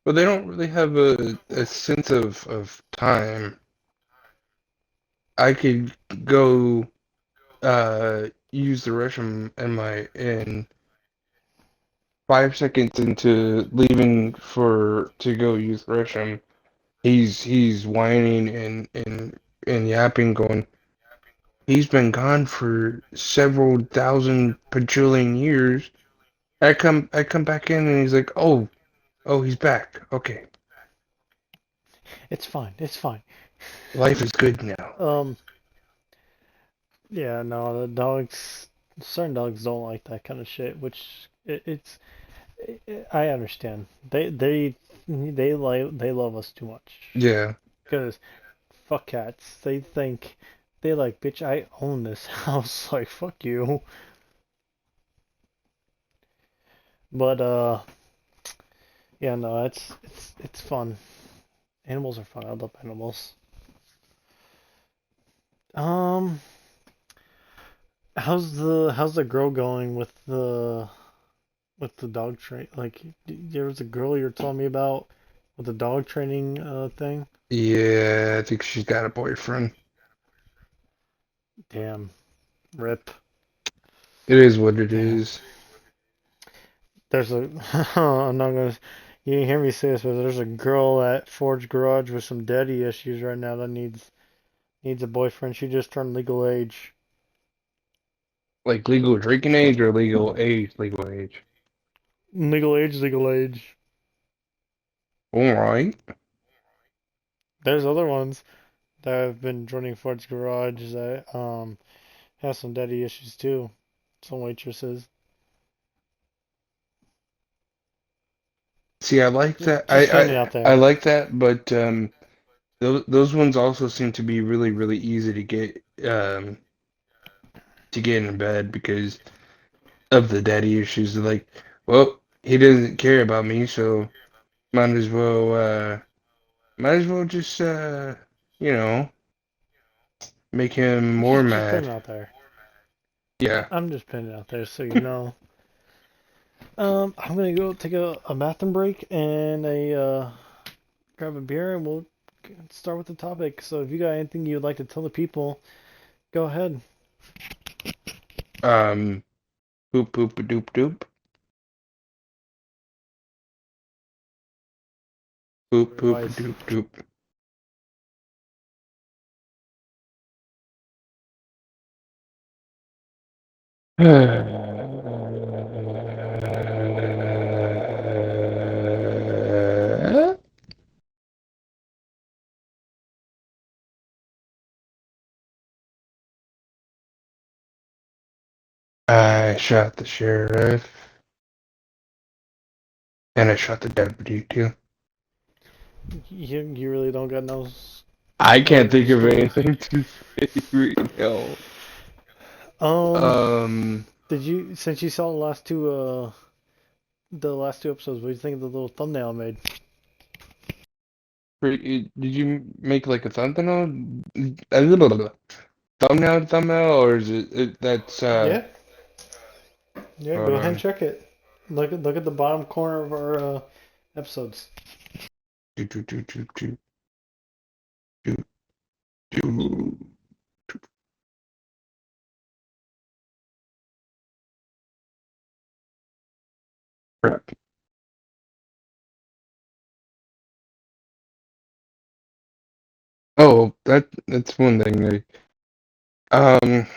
But they don't really have a sense of time. I could go use the restroom in 5 seconds into leaving for to go use the restroom. he's whining and yapping, going, he's been gone for several thousand bajillion years. I come back in and he's like, oh, he's back. Okay, It's fine. It's fine. life is good now. Um, yeah, no, the dogs, certain dogs don't like that kind of shit, which I understand. They love us too much. Yeah. Because fuck cats. They think they like, bitch, I own this house. Like, fuck you. But yeah, no, it's fun. Animals are fun. I love animals. Um, how's the girl going with the dog train? Like, there was a girl you were telling me about with the dog training thing. Yeah, I think she's got a boyfriend. Damn, rip. It is what it Damn. is. There's a I'm not gonna. You didn't hear me say this, but there's a girl at Ford's Garage with some daddy issues right now that needs a boyfriend. She just turned legal age. Like legal drinking age or legal age. Legal age, legal age. All right. There's other ones that have been joining Ford's Garage that have some daddy issues too. Some waitresses. See, I like that. Just putting it out I there. like that, but those ones also seem to be really really easy to get in bed because of the daddy issues. They're like, well, he doesn't care about me, so might as well might as well just you know make him more Just putting mad. it out there. Yeah. I'm just putting it out there so you know. I'm gonna go take a bathroom break and grab a beer and we'll start with the topic. So if you got anything you'd like to tell the people, go ahead. Um. Poop poop a doop doop. Poop Very poop a wise. doop doop. I shot the sheriff and I shot the deputy too. You really don't got I no can't think revenge of story. anything to say right now. Um, Um, did you since you saw the last two episodes, what do you think of the little thumbnail I made? did you make like a thumbnail, or is that's Yeah, yeah. Go hold ahead and on. check it. Look at the bottom corner of our episodes. Do, do, do, do, do, do, do. Crap. Oh, that's one thing. Um,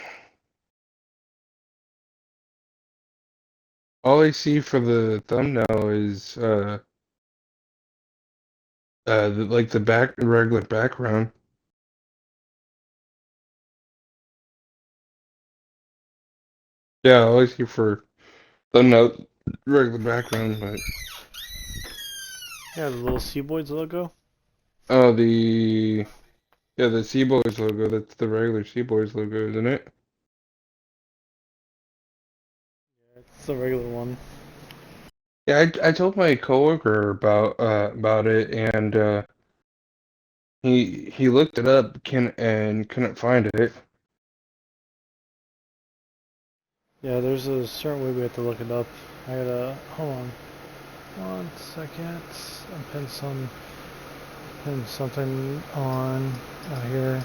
all I see for the thumbnail is like the regular background. Yeah, all I see for thumbnail regular background, but Yeah, the little Seaboys logo. oh the Seaboys logo. That's the regular Seaboys logo, isn't it? It's the regular one. Yeah, I told my coworker about it, and he looked it up and couldn't find it. Yeah, there's a certain way we have to look it up. I gotta hold on 1 second. I pin something on out here.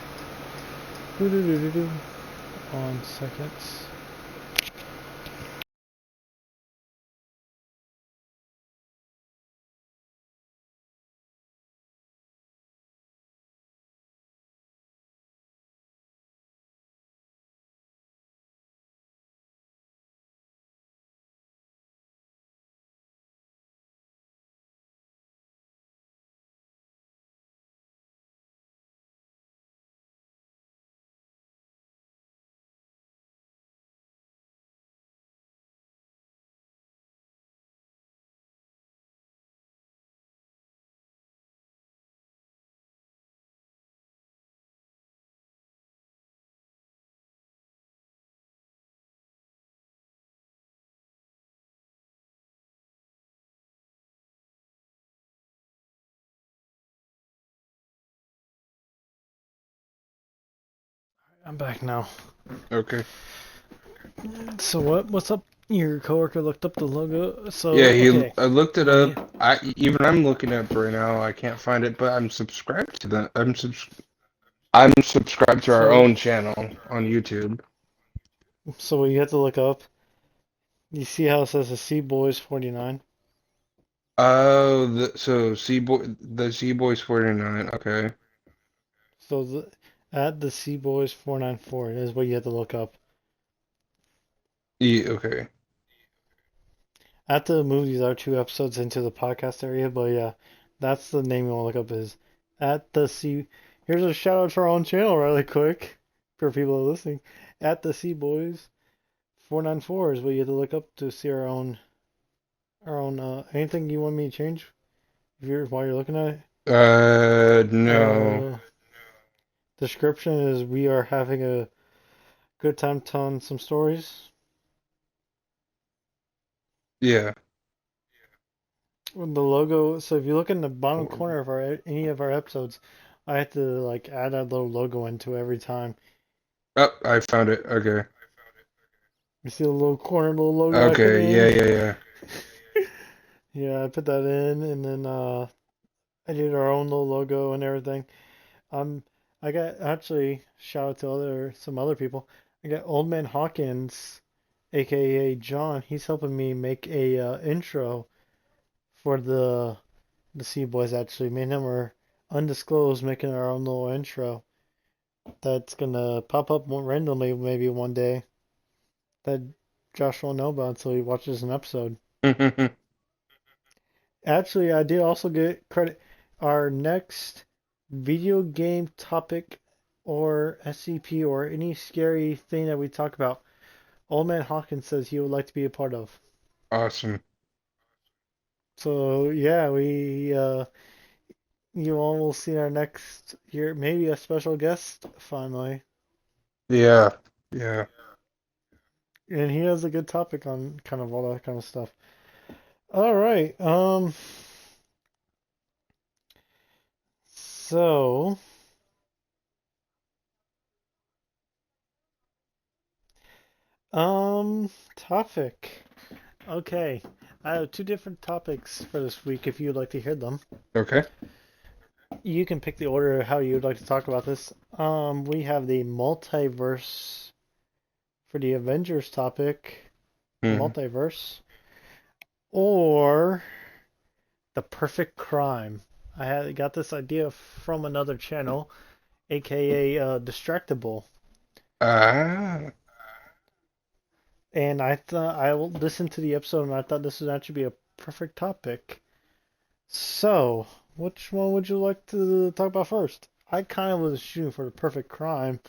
Doo -doo -doo -doo -doo. 1 second. I'm back now. Okay. So what's up? Your coworker looked up the logo. So Yeah, okay, I looked it we up. I'm looking up right now. I can't find it, but I'm subscribed to that. I'm subscribed to our so own channel on YouTube. so what you have to look up. You see how it says the Sea Boys 49. Oh, the Sea Boys 49. Okay. So at the Sea Boys 494 is what you have to look up. Yeah, okay. At the movies are 2 episodes into the podcast area, but yeah, that's the name you want to look up is at the Sea. Here's a shout out to our own channel really quick for people who are listening. At the Sea Boys 494 is what you have to look up to see our own anything you want me to change if you're while you're looking at it. No. Description is we are having a good time telling some stories. Yeah. The logo. So if you look in the bottom corner of our any of our episodes, I have to like add that little logo into every time. Oh, I found it. Okay. You see the little corner little logo I put Okay. Yeah, in? yeah, yeah. Yeah, I put that in, and then I did our own little logo and everything. Um, I got actually shout out to some other people. I got Old Man Hawkins, aka John. He's helping me make a intro for the Sea Boys. Actually, me and him are undisclosed making our own little intro that's gonna pop up more randomly maybe one day that Josh won't know about until he watches an episode. Actually, I did also get credit. Our next video game topic or SCP or any scary thing that we talk about, Old Man Hawkins says he would like to be a part of. Awesome. So yeah, we you all will see our next year, maybe a special guest finally. Yeah. Yeah. And he has a good topic on kind of all that kind of stuff. All right. So, topic. Okay. I have two different topics for this week if you'd like to hear them. Okay. You can pick the order of how you'd like to talk about this. We have the multiverse for the Avengers topic, the Hmm. multiverse, or the perfect crime. I had got this idea from another channel, aka Distractible. Ah. And I thought I listened to the episode and I thought this would actually be a perfect topic. So, which one would you like to talk about first? I kind of was shooting for the perfect crime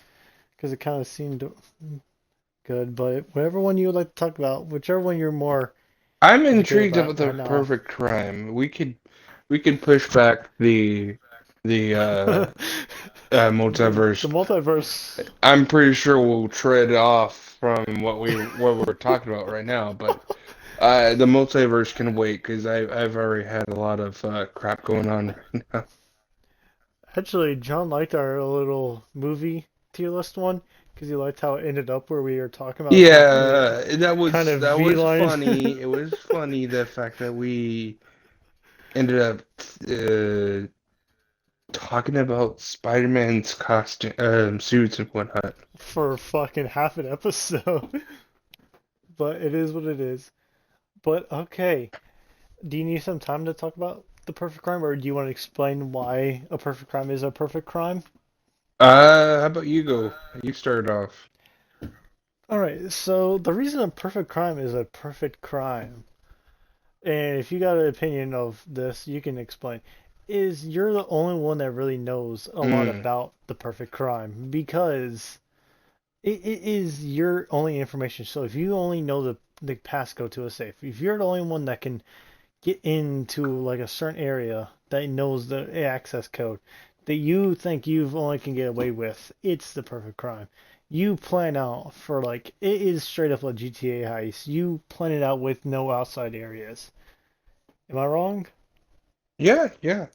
because it kind of seemed good, but whatever one you would like to talk about, whichever one you're more I'm particular intrigued about about the right now. perfect crime. We could push back the The multiverse. multiverse I'm pretty sure we'll tread off from what we're talking about right now, but the multiverse can wait because I've already had a lot of crap going on right now. Actually, John liked our little movie tier list one because he liked how it ended up where we were talking about taking a Yeah, that kind was of that V was line. funny. It was funny the fact that we ended up uh, talking about Spider-Man's costume, suits and whatnot. For fucking half an episode. But it is what it is. But okay, do you need some time to talk about the perfect crime, or do you want to explain why a perfect crime is a perfect crime? How about you go? You start off. All right, so the reason a perfect crime is a perfect crime, and if you got an opinion of this, you can explain, is you're the only one that really knows a lot Mm, about the perfect crime because it is your only information. So if you only know the passcode to a safe, if you're the only one that can get into like a certain area that knows the access code that you think you've only can get away with, it's the perfect crime. You plan out for like it is straight up a GTA heist. You plan it out with no outside areas. Am I wrong? yeah, yeah.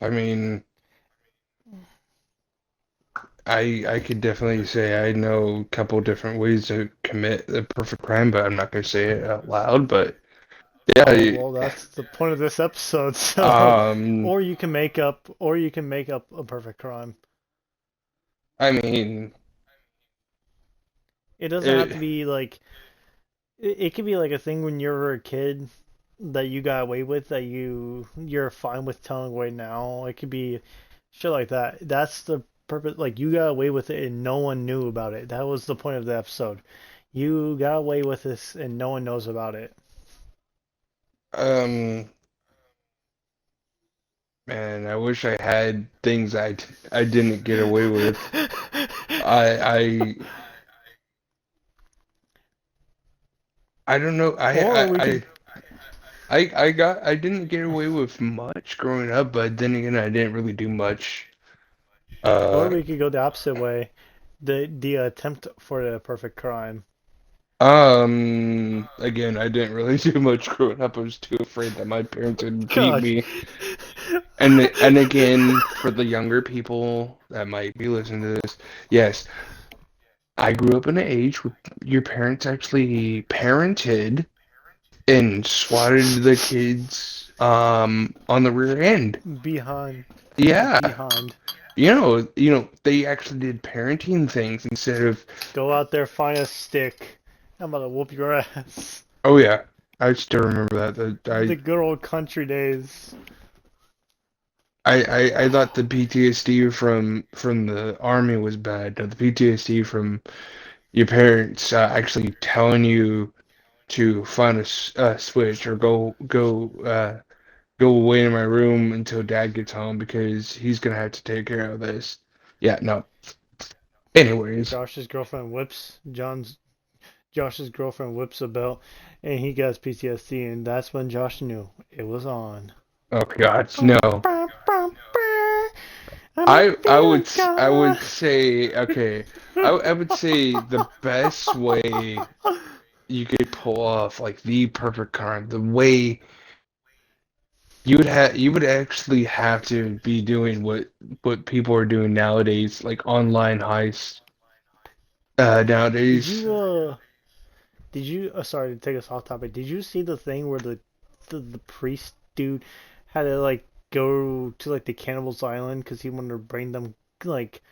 I mean, I could definitely say I know a couple different ways to commit the perfect crime, but I'm not gonna say it out loud. But yeah, Oh, well, that's the point of this episode. So, um, or you can make up a perfect crime. I mean, It doesn't have to it, be like it could be like a thing when you were a kid that you got away with that you're fine with telling away now. It could be shit like that. That's the purpose. Like you got away with it and no one knew about it. That was the point of the episode. You got away with this and no one knows about it. um, man, I wish I had things I didn't get away with. I I don't know. Or we could, I didn't get away with much growing up, but then again, I didn't really do much. or Uh, we could go the opposite way. The attempt for the perfect crime. again, I didn't really do much growing up. I was too afraid that my parents would beat Gosh. me. And again, for the younger people that might be listening to this, yes, I grew up in an age where your parents actually parented and swatted the kids on the rear end. Behind. Yeah. Behind. They actually did parenting things instead of, Go out there, find a stick. I'm about to whoop your ass. oh yeah, I still remember that. The good old country days. I thought the PTSD from the army was bad. No, the PTSD from your parents actually telling you to find a switch or go away in my room until dad gets home because he's gonna have to take care of this. Yeah, no. Anyways, Josh's girlfriend whips a belt, and he gets PTSD, and that's when Josh knew it was on. oh God, no. I'm a I would god. say okay. I would say the best way you could pull off like the perfect crime, the way you would actually have to be doing what people are doing nowadays, like online heists. Did Nowadays, you did you sorry to take us off topic. Did you see the thing where the priest dude had to like go to like the cannibals island because he wanted to bring them like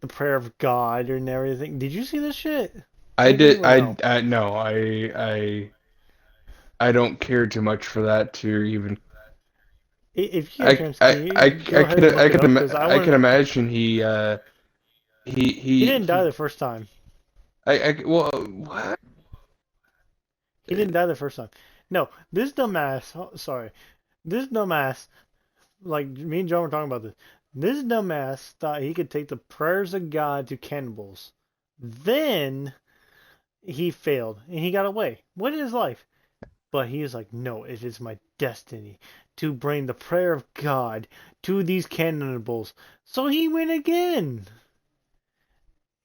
the prayer of God and everything? Did you see this shit? I Maybe did or no? I no I don't care too much for that to even If you get a chance, can you go ahead and look it up? Because I I can want. imagine He didn't die he the first time. I well what He didn't die the first time. No, this dumbass. Oh, sorry, this dumbass. Like me and John were talking about this. This dumbass thought he could take the prayers of God to cannibals. Then he failed and he got away. What is his life? But he is like, no, it is my destiny to bring the prayer of God to these cannibals. So he went again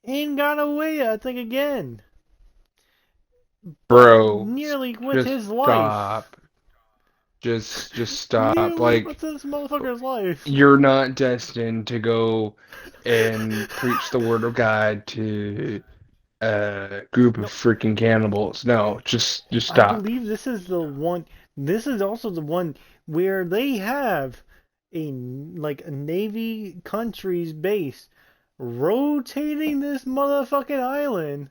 and got away, I think, again. But bro, nearly with just his life. stop. Just stop. Nearly Like with this motherfucker's life. you're not destined to go and preach the word of God to a group of No, freaking cannibals. No, just I stop. believe this is the one. This is also the one where they have a Navy country's base rotating this motherfucking island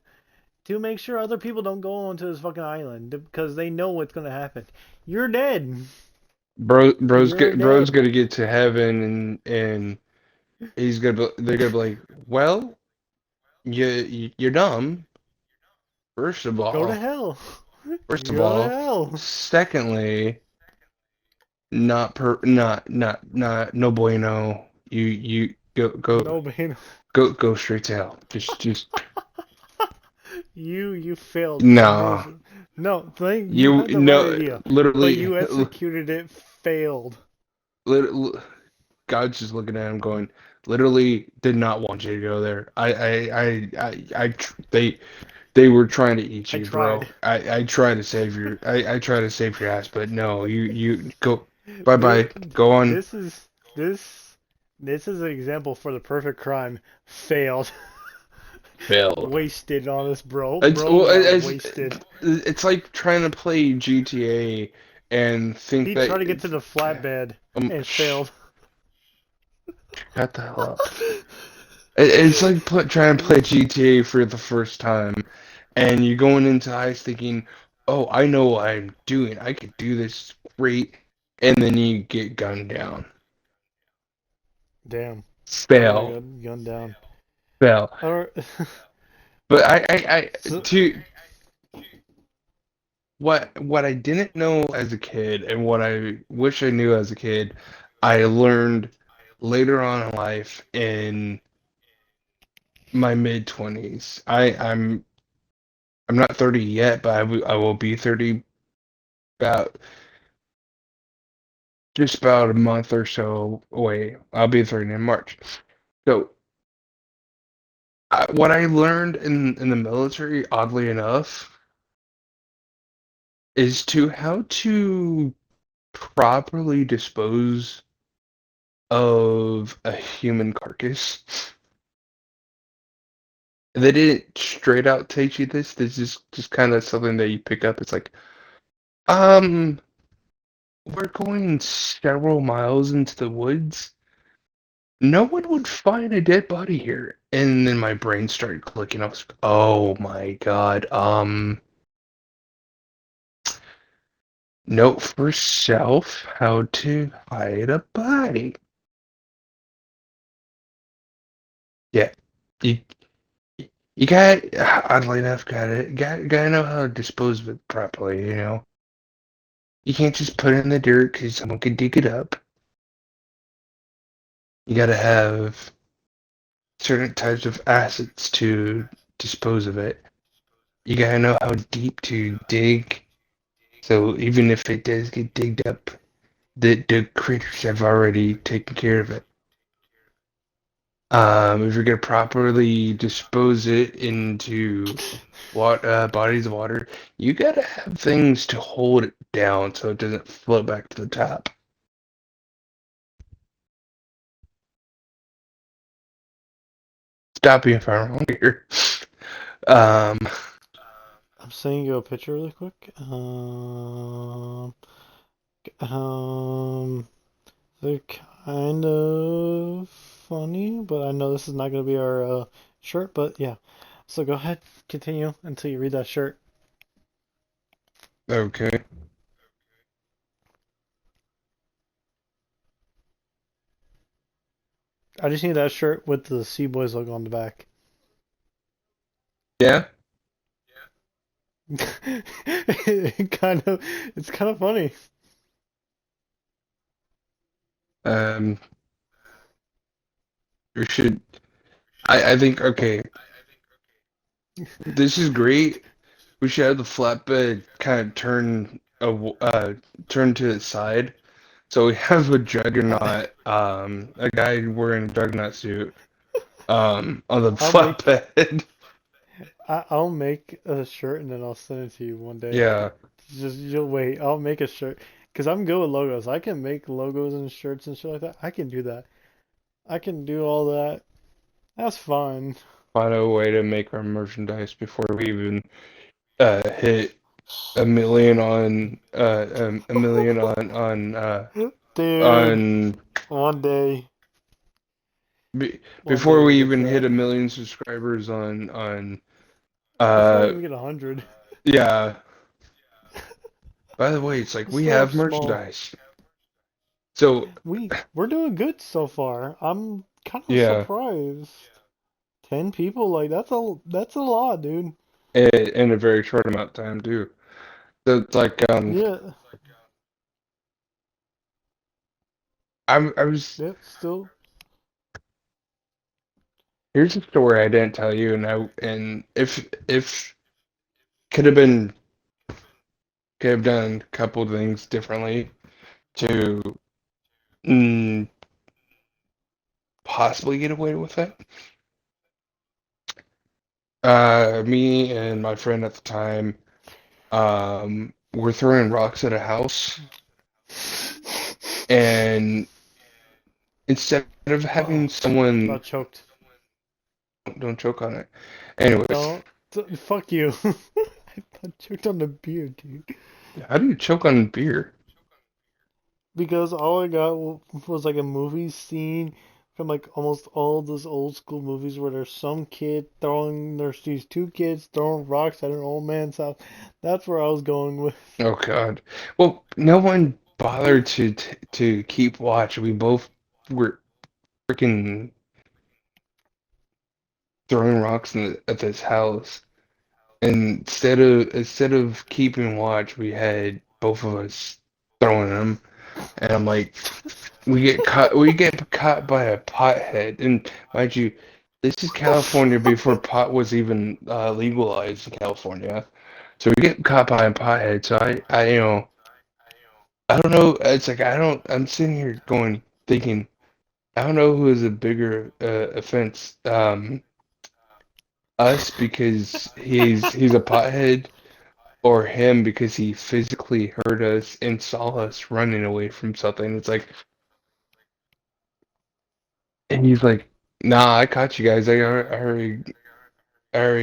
to make sure other people don't go onto this fucking island because they know what's gonna happen. You're dead. You're Bro's dead. gonna get to heaven and they're gonna be like, well, you're dumb. First of Go to all, hell. first of Go to all, hell. secondly, not no bueno. You No, man. go straight to hell. Just You failed no. miserably. No, thing you You had the right no idea, but literally you executed it failed. literally God's just looking at him going, literally did not want you to go there. They were trying to eat I you, bro. tried. I try to save your I try to save your ass, but no, you go bye This bye. Go on. this is this. This is an example for the perfect crime. Failed. Failed. Wasted on this bro. It's Bro well, got wasted. it's like trying to play GTA and think He that tried to get to it's the flatbed and failed. shut the hell up. It's like trying to play GTA for the first time, and you're going into ice thinking, "Oh, I know what I'm doing. I could do this great," and then you get gunned down. Damn. Yeah, I Fail, got gunned down. fail. Or But so, to what I didn't know as a kid, and what I wish I knew as a kid, I learned later on in life in my mid 20s. I'm not 30 yet, but I will be 30 about just about a month or so away. I'll be 30 in March. So what I learned in the military, oddly enough, is to how to properly dispose of a human carcass. They didn't straight out teach you this. This is just kind of something that you pick up. It's like, um, we're going several miles into the woods. No one would find a dead body here. And then my brain started clicking. I was like, oh my God. Note for self, how to hide a body. Yeah. You you got oddly enough gotta know how to dispose of it properly, you know. You can't just put it in the dirt because someone could dig it up. You gotta have certain types of assets to dispose of it. You gotta know how deep to dig. So even if it does get digged up, the creatures have already taken care of it. If you're gonna properly dispose it into bodies of water, you gotta have things to hold it down so it doesn't float back to the top. Stop me if I'm wrong here. Um, I'm sending you a picture really quick. Um, they're kind of funny, but I know this is not going to be our shirt, but yeah. So go ahead, continue until you read that shirt. okay. I just need that shirt with the Sea Boys logo on the back. Yeah. It's kind of funny. Um, we should. I think okay. This is great. We should have the flatbed kind of turn to its side. So we have a I, juggernaut, a guy wearing a juggernaut suit, on the I'll make flatbed. I'll make a shirt and then I'll send it to you one day. Yeah, Just you'll wait. I'll make a shirt because I'm good with logos. I can make logos and shirts and shit like that. I can do that. I can do all that. That's fine. find a way to make our merchandise before we even hit a million Dude, on one day, one day before we'll we get to even hit that. a million subscribers on Before I uh even get 100. yeah. By the way, it's like We we start off have small. merchandise. So We're doing good so far. I'm kind of yeah, surprised. 10 people, like that's a lot, dude. in a very short amount of time too. So it's like Yeah. I was Yep, still. here's a story I didn't tell you, and if could have been could have done a couple of things differently to mm, possibly get away with it. Me and my friend at the time were throwing rocks at a house, and instead of having Oh, someone about choked. don't choke on it. Anyways, Don't. Fuck you. I about choked on the beer, dude. how do you choke on beer? Because all I got was like a movie scene from like almost all those old school movies where there's some kid throwing, there's these two kids throwing rocks at an old man's house. That's where I was going with. Oh God. Well, no one bothered to keep watch. We both were freaking throwing rocks at this house. And instead of keeping watch, we had both of us throwing them. And I'm like, we get caught by a pothead. And mind you, this is What the California before fuck? pot was even legalized in California. So we get caught by a pothead. So I don't know. It's like I'm sitting here thinking, I don't know who is a bigger offense, us because he's a pothead, or him because he physically hurt us and saw us running away from something. It's like, and he's like, "Nah, I caught you guys. I already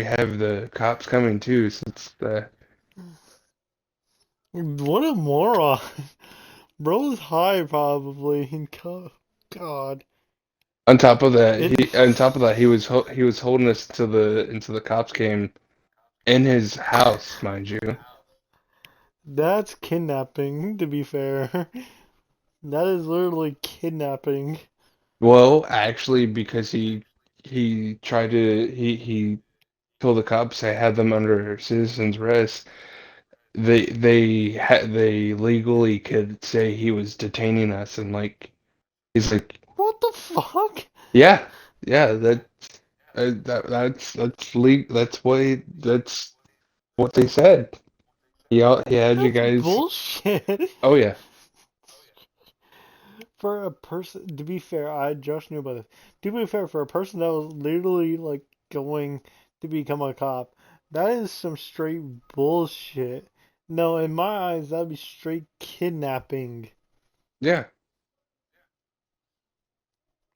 have the cops coming too." Since What a moron. Bro's high probably. God. It. on top of that, he was holding us to the until the cops came in his house, mind you. That's kidnapping, to be fair. That is literally kidnapping. Well, actually, because he tried to he told the cops I had them under citizen's arrest. They legally could say he was detaining us, and like he's like, What the fuck? yeah, yeah, that's what they said. He had you That's guys. bullshit. Oh yeah, For a person, to be fair, I just knew about this. To be fair, for a person that was literally like going to become a cop, that is some straight bullshit. No, in my eyes, that'd be straight kidnapping. yeah.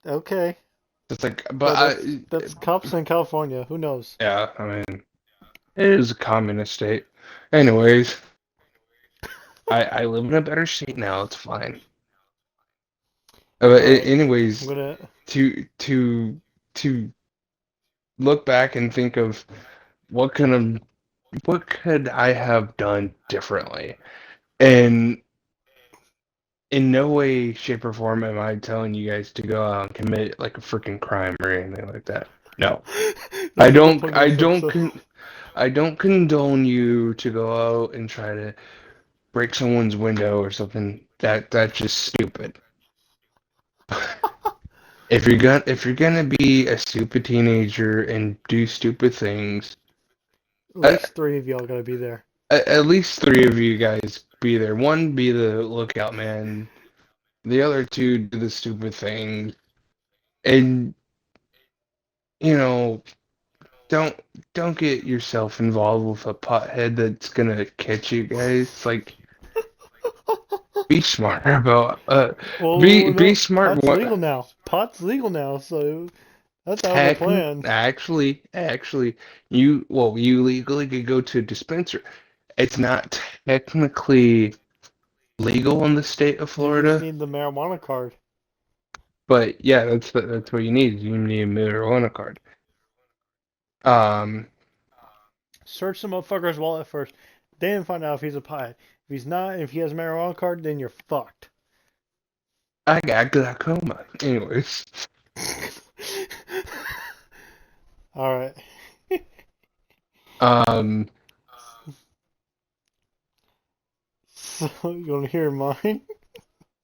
Okay, It's like, but but that's cops in California. Who knows? yeah, I mean, it is a communist state. Anyways, I live in a better state now. It's fine. All right, I'm Anyways, gonna. to look back and think of what kind of what could I have done differently, and in no way, shape, or form am I telling you guys to go out and commit like a freaking crime or anything like that. No, I This is a don't. funny episode. I don't condone you to go out and try to break someone's window or something. That's just stupid. If you're gonna be a stupid teenager and do stupid things, At uh, least three of y'all gotta be there. at least three of you guys be there. One be the lookout man. The other two do the stupid things, and you know, don't don't get yourself involved with a pothead that's gonna catch you guys. Like, be smart about Well, be no, smart. pot's What legal now. Pot's legal now, so that's out of the tech plan. actually you legally could go to a dispenser. It's not technically legal in the state of You just Florida, need the marijuana card. but yeah, that's what you need. You need a marijuana card. Um, Search the motherfucker's wallet first, then find out if he's a pilot. If he's not, if he has a marijuana card, then you're fucked. I got glaucoma. Anyways, All right. um, So you want to hear mine?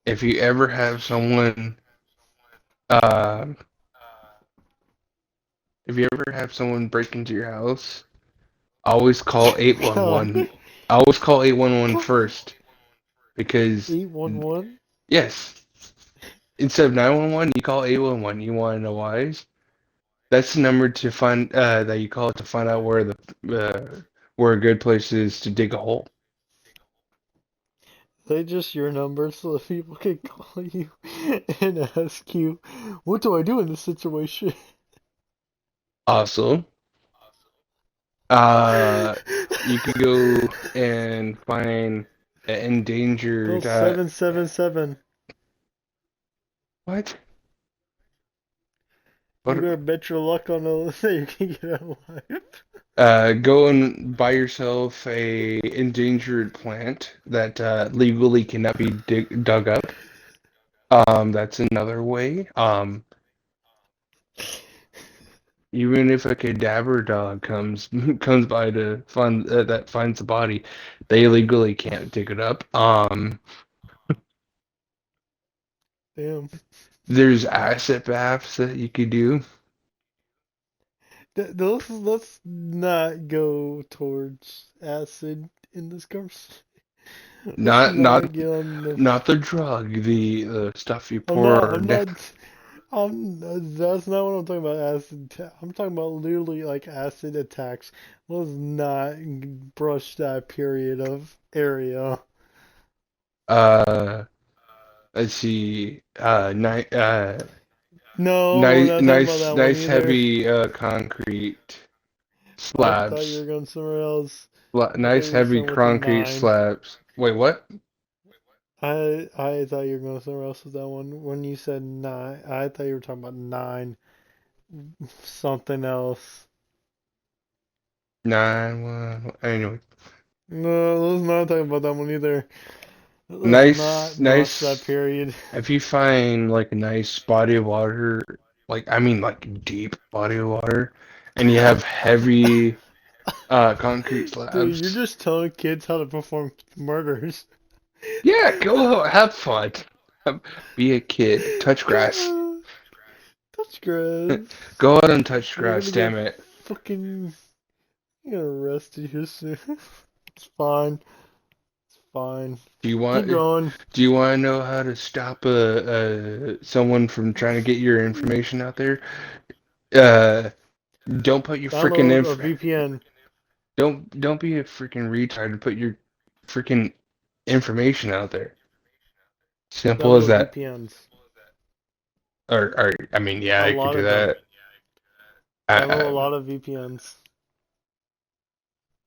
if you ever have someone, uh, if you ever have someone break into your house, always call God. 811. Always call 811 first because 811? yes, instead of 911, you call 811. You want to know why? That's the number to find that you call it to find out where a good place is to dig a hole. they just your number so that people can call you and ask you, what do I do in this situation? Also, uh, you could go and find an Call endangered, 777. what? You What? better bet your luck on that you can get out alive. Go and buy yourself a endangered plant that legally cannot be dug up. That's another way. Even if a cadaver dog comes by to find that finds the body, they legally can't dig it up. Damn. There's acid baths that you could do. Let's not go towards acid in this conversation. Let's Not not not get on the. not the drug, the stuff you I'm not. pour I'm down. not. That's not what I'm talking about. I'm talking about literally like acid attacks. Let's not brush that period of area. Uh, let's see. No, we're Nice, not talking about nice, that one nice either. heavy concrete I thought you were slabs. going somewhere else. I thought Nice you were heavy somewhere with the concrete nine. slabs. Wait, what? I thought you were going somewhere else with that one. When you said nine, I thought you were talking about nine something else. 911. Anyway, No, let's not talk about that one either. Let's nice, not brush that nice. period. If you find like a nice body of water, like I mean like deep body of water, and you have heavy concrete Dude, you're slabs, just telling kids how to perform murders. yeah, go have fun. Be a kid. Touch grass. Touch grass. Go out and touch You're grass, gonna get damn it. fucking get arrested here soon. It's fine. It's fine. Do you Keep want going. do you want to know how to stop someone from trying to get your information out there? Uh, don't put your freaking Download a inf VPN. don't be a freaking retard and put your freaking information out there. Simple as Download that. VPNs. Or I mean, yeah, A I could lot do of them. that. Download a Uh, lot of VPNs.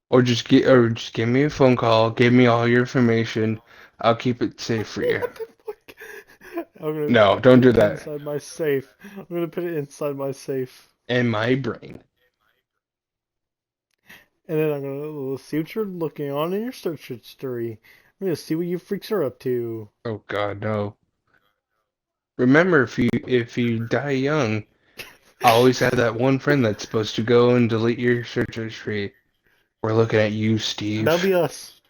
or just give me a phone call, give me all your information. I'll keep it safe for you. What the fuck? I'm gonna No, don't put do it that. inside my safe. I'm gonna put it inside my safe. In my brain. And then I'm gonna see what you're looking on in your search history. I'm gonna see what you freaks are up to. Oh God, no. Remember, if you die young, I always have that one friend that's supposed to go and delete your search history. We're looking at you, That'll Steve. be us.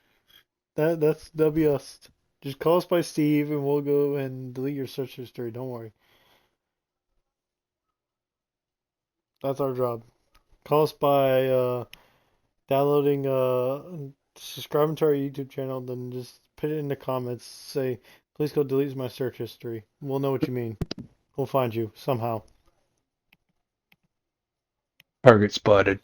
That'll be us. Just call us by Steve and we'll go and delete your search history. Don't worry. That's our job. Call us by downloading subscribing to our YouTube channel, then just put it in the comments. Say, please go delete my search history. We'll know what you mean. We'll find you somehow. Target spotted.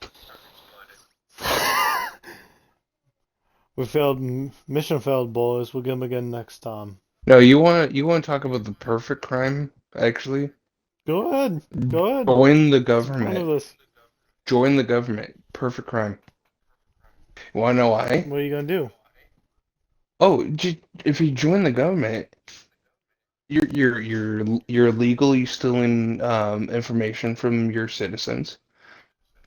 We failed. Mission failed, boys. We'll get them again next time. No, you want to talk about the perfect crime, actually? Go ahead. Go ahead. Join the What's the point of government. this? Join the government. Perfect crime. You want to know why? What are you gonna do? Oh, if you join the government, you're legally stealing information from your citizens.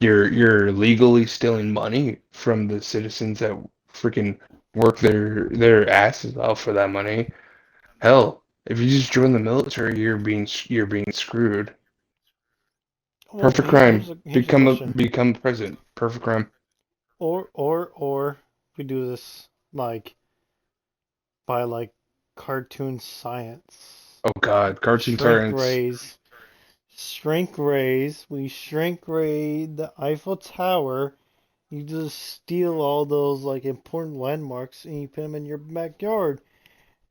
You're legally stealing money from the citizens that freaking work their asses off for that money. Hell, if you just join the military, you're being screwed. Well, Perfect crime. here's a Become a question. become president. Perfect crime. Or we do this like by like cartoon science. Oh God, cartoon Shrink science. rays. Shrink rays. We shrink ray the Eiffel Tower. You just steal all those like important landmarks and you put them in your backyard.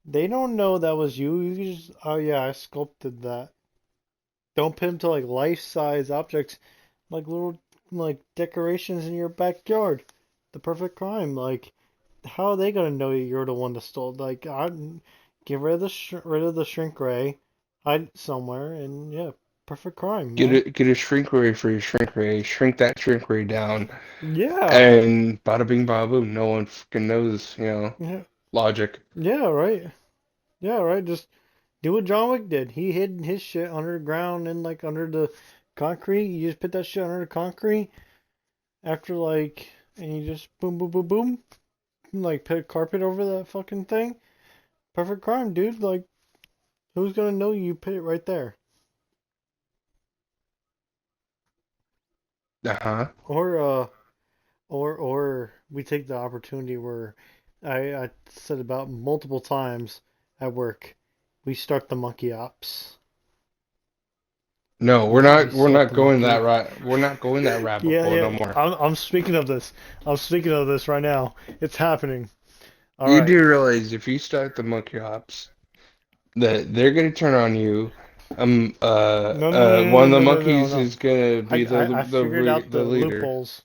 They don't know that was you. You just, oh yeah, I sculpted that. Don't put them to like life-size objects, like little like decorations in your backyard. The perfect crime. Like how are they gonna know you're the one that stole? Like, I get rid of the shrink ray, hide it somewhere, and yeah, perfect crime, man. Get a shrink ray for your shrink ray. Shrink that shrink ray down, Yeah, and bada bing bada boom. No one fucking knows, yeah, logic. yeah, right. Yeah, right. Just do what John Wick did. He hid his shit underground and like under the concrete. You just put that shit under the concrete after like, and you just boom, boom, boom, boom, like put a carpet over that fucking thing. Perfect crime, dude. Like, who's gonna know you put it right there? Uh-huh. Or or we take the opportunity where I said about multiple times at work, we start the monkey ops. No, We we're start not the going that monkey. right. We're not going that rabbit Yeah, hole no yeah. more. I'm speaking of this. I'm speaking of this right now. It's happening. All You right. do realize if you start the monkey hops, that they're gonna turn on you. No, no, no, One no, of the no, no, no, monkeys no. is gonna I, be I figured out the the leader. loopholes.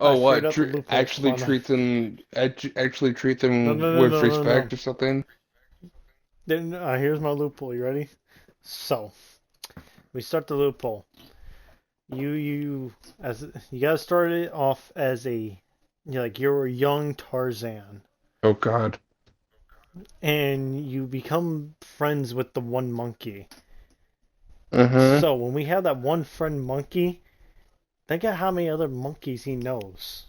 I Oh, figured what? out the loopholes Actually finally. treat them actually treat No, them no, no, with no, no, no. respect or something. Then here's my loophole. You ready? So we start the loophole. You as you gotta start it off as like you're a young Tarzan, Oh God. and you become friends with the one monkey. Uh-huh. So when we have that one friend monkey, think of how many other monkeys he knows.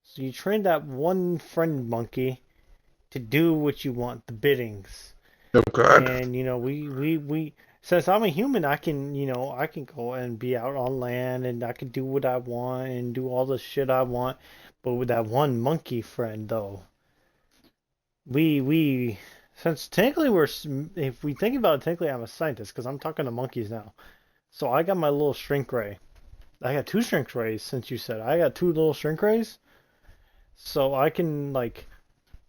So you train that one friend monkey to do what you want, the biddings. Oh God. And we since I'm a human, I can, I can go and be out on land and I can do what I want and do all the shit I want. But with that one monkey friend though, we since technically if we think about it, technically I'm a scientist because I'm talking to monkeys now. So I got my little shrink ray. I got two shrink rays since you said I got two little shrink rays. So I can like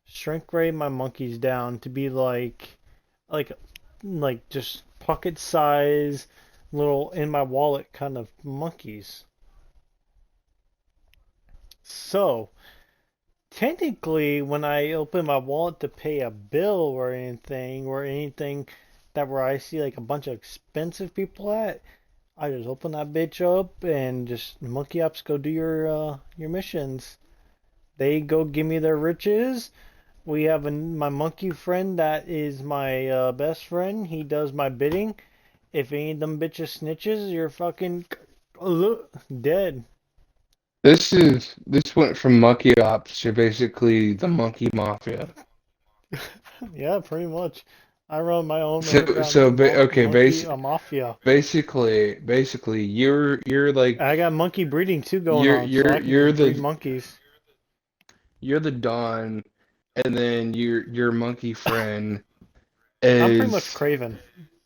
shrink ray my monkeys down to be like just pocket size little in my wallet kind of monkeys. So technically when I open my wallet to pay a bill or anything that where I see like a bunch of expensive people at, I just open that bitch up and just monkey ops go do your missions. They go give me their riches. We have my monkey friend that is my best friend. He does my bidding. If any of them bitches snitches, you're fucking dead. This went from monkey ops to basically the monkey mafia. Yeah, pretty much. I run my own underground Okay, monkey mafia. basically you're like I got monkey breeding too going on, so I can you're just breed the monkeys. you're the Don, and then your monkey friend I'm pretty much is Craven.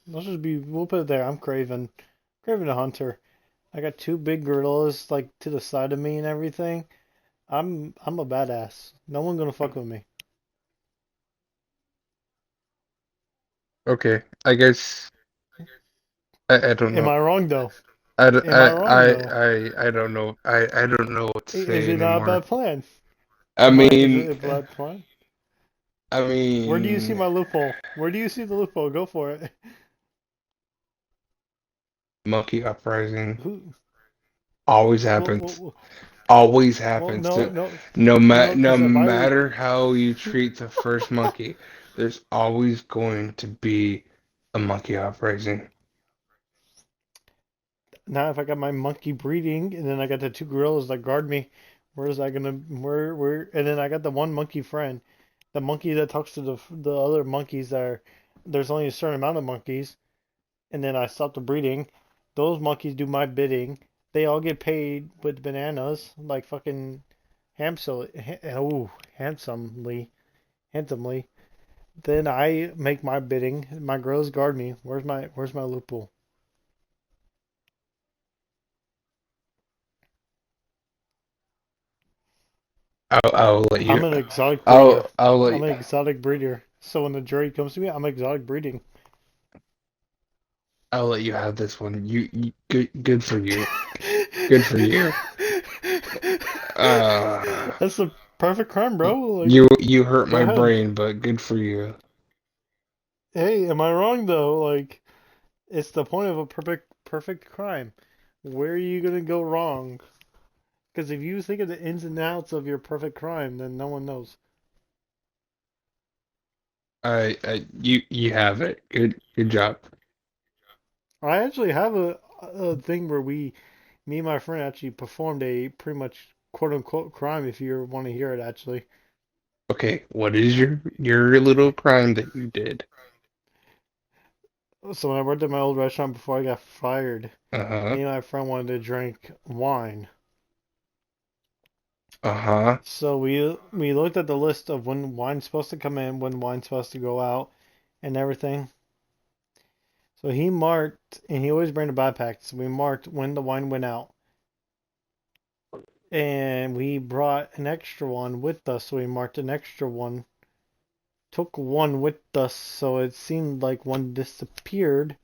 We'll put it there. I'm Craven. Craven the Hunter. I got two big gorillas like to the side of me and everything. I'm a badass. No one gonna fuck with me. okay. I guess I don't Am know. I wrong though? Am I wrong though? I don't know. I don't know what to Is say it not a anymore. bad plan? I Is it mean, a bad plan? I Where do you see mean, my loophole? Where do you see the loophole? Go for it. monkey uprising Who? always Well, happens. well, Always well, happens. no, no, No because if I matter how you treat the first monkey, there's always going to be a monkey uprising. now if I got my monkey breeding and then I got the two gorillas that guard me, where's that gonna where and then I got the one monkey friend, the monkey that talks to the other monkeys that are there's only a certain amount of monkeys, and then I stop the breeding. Those monkeys do my bidding. They all get paid with bananas, like fucking handsomely, handsomely. Then I make my bidding. My girls guard me. Where's my loophole? I'll let you. I'm an exotic breeder. I'll let I'm an exotic breeder. So when the jury comes to me, I'm exotic breeding. I'll let you have this one. Good for you. Good for you. Uh, That's the perfect crime, bro. Like, You hurt go my ahead. brain, but good for you. Hey, am I wrong though? Like, it's the point of a perfect crime. Where are you gonna go wrong? Because if you think of the ins and outs of your perfect crime, then no one knows. You have it. Good job. I actually have a thing where me and my friend actually performed a pretty much quote unquote crime. If you want to hear it, actually. Okay, what is your little crime that you did? So when I worked at my old restaurant before I got fired, Uh-huh. me and my friend wanted to drink wine. Uh-huh. So we looked at the list of when wine's supposed to come in, when wine's supposed to go out, and everything. So he marked, and he always bring a backpack. So we marked when the wine went out, and we brought an extra one with us. So we marked an extra one, took one with us. So it seemed like one disappeared.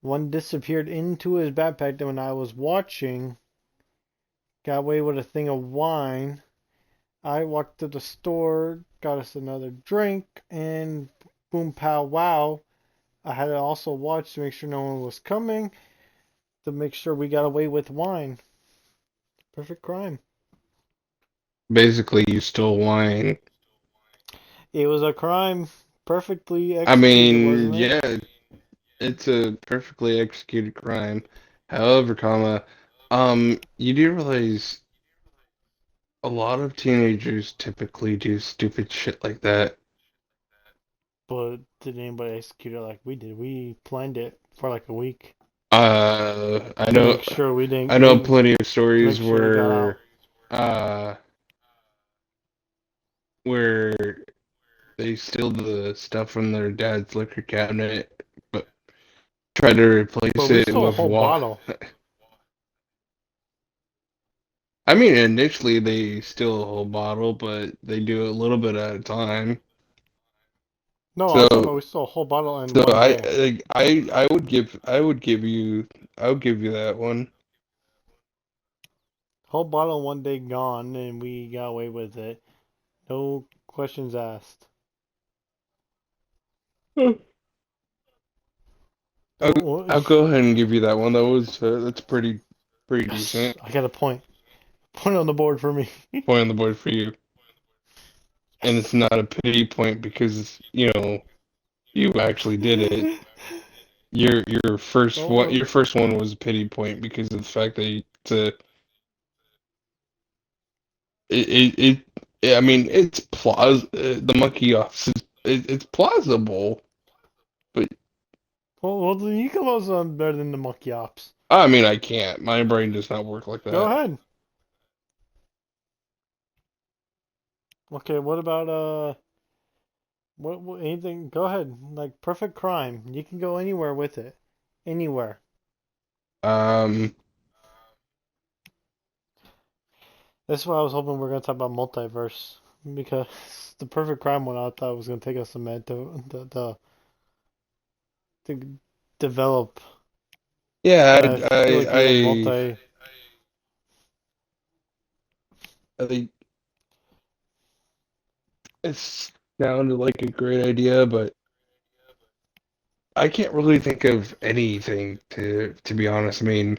One disappeared into his backpack. Then when I was watching, got away with a thing of wine. I walked to the store, got us another drink, and boom, pow, wow. I had to also watch to make sure no one was coming, to make sure we got away with wine. Perfect crime. Basically, you stole wine. It was a crime, perfectly I executed, mean, wasn't it? yeah, it's a perfectly executed crime. However, you do realize a lot of teenagers typically do stupid shit like that. But did anybody execute it like we did? We planned it for like a week I to know make sure we didn't I know we plenty of to stories make sure we got out. uh where they steal the stuff from their dad's liquor cabinet, but try to But replace we it stole a with whole water. bottle. I mean, initially they steal a whole bottle, but they do it a little bit at a time. No, I'm talking So, about we stole a whole bottle in so one day. I would give you that one. Whole bottle in one day gone, and we got away with it. No questions asked. Hmm. I'll Oh, I'll go ahead and give you that one. That's pretty yes, decent. I got a point. Point on the board for me. Point on the board for you. And it's not a pity point because, you actually did it. Oh, Your first one was a pity point because of the fact that I mean it's the monkey off it's plausible, but well, then you come up with something better than the monkey ops. I mean I can't. My brain does not work like Go that. ahead. Okay, what about what anything? Go ahead. Like perfect crime. You can go anywhere with it. Anywhere. Um That's why I was hoping we are gonna talk about multiverse because the perfect crime one I thought was gonna take us a minute to develop. yeah, But I feel like even multi. I think it sounded like a great idea, but I can't really think of anything to be honest. I mean,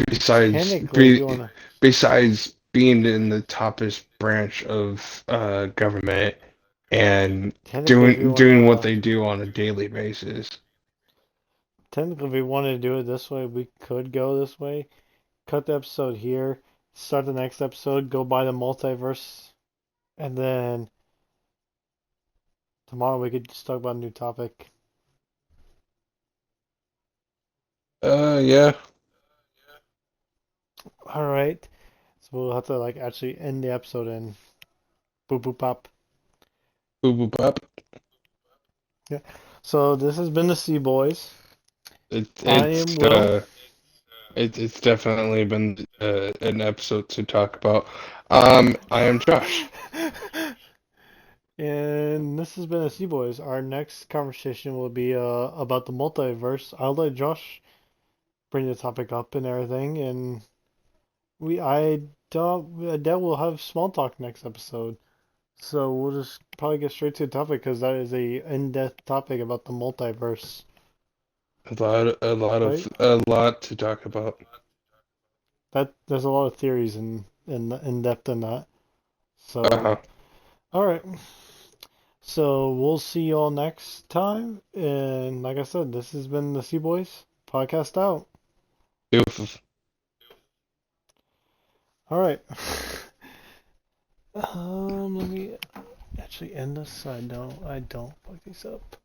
besides Technically, if be, you wanna, besides being in the toppest branch of government and technically, if you doing what wanna, they do on a daily basis. technically, if we wanted to do it this way, we could go this way. Cut the episode here. Start the next episode. Go by the multiverse, and then tomorrow we could just talk about a new topic. Yeah, All right. So we'll have to like actually end the episode and boop boop pop. boop boop up. Yeah. So this has been the Sea Boys. It I it's am Will, it's definitely been an episode to talk about. I am Josh. and this has been the Sea Boys. Our next conversation will be about the multiverse. I'll let Josh bring the topic up and everything, and I doubt we'll have small talk next episode. So we'll just probably get straight to the topic because that is a in-depth topic about the multiverse, right? A lot to talk about. That there's a lot of theories in depth in that. So, Uh-huh. all right. So we'll see you all next time. And like I said, this has been the Sea Boys podcast out. If All right. Let me actually end this. I don't fuck these up.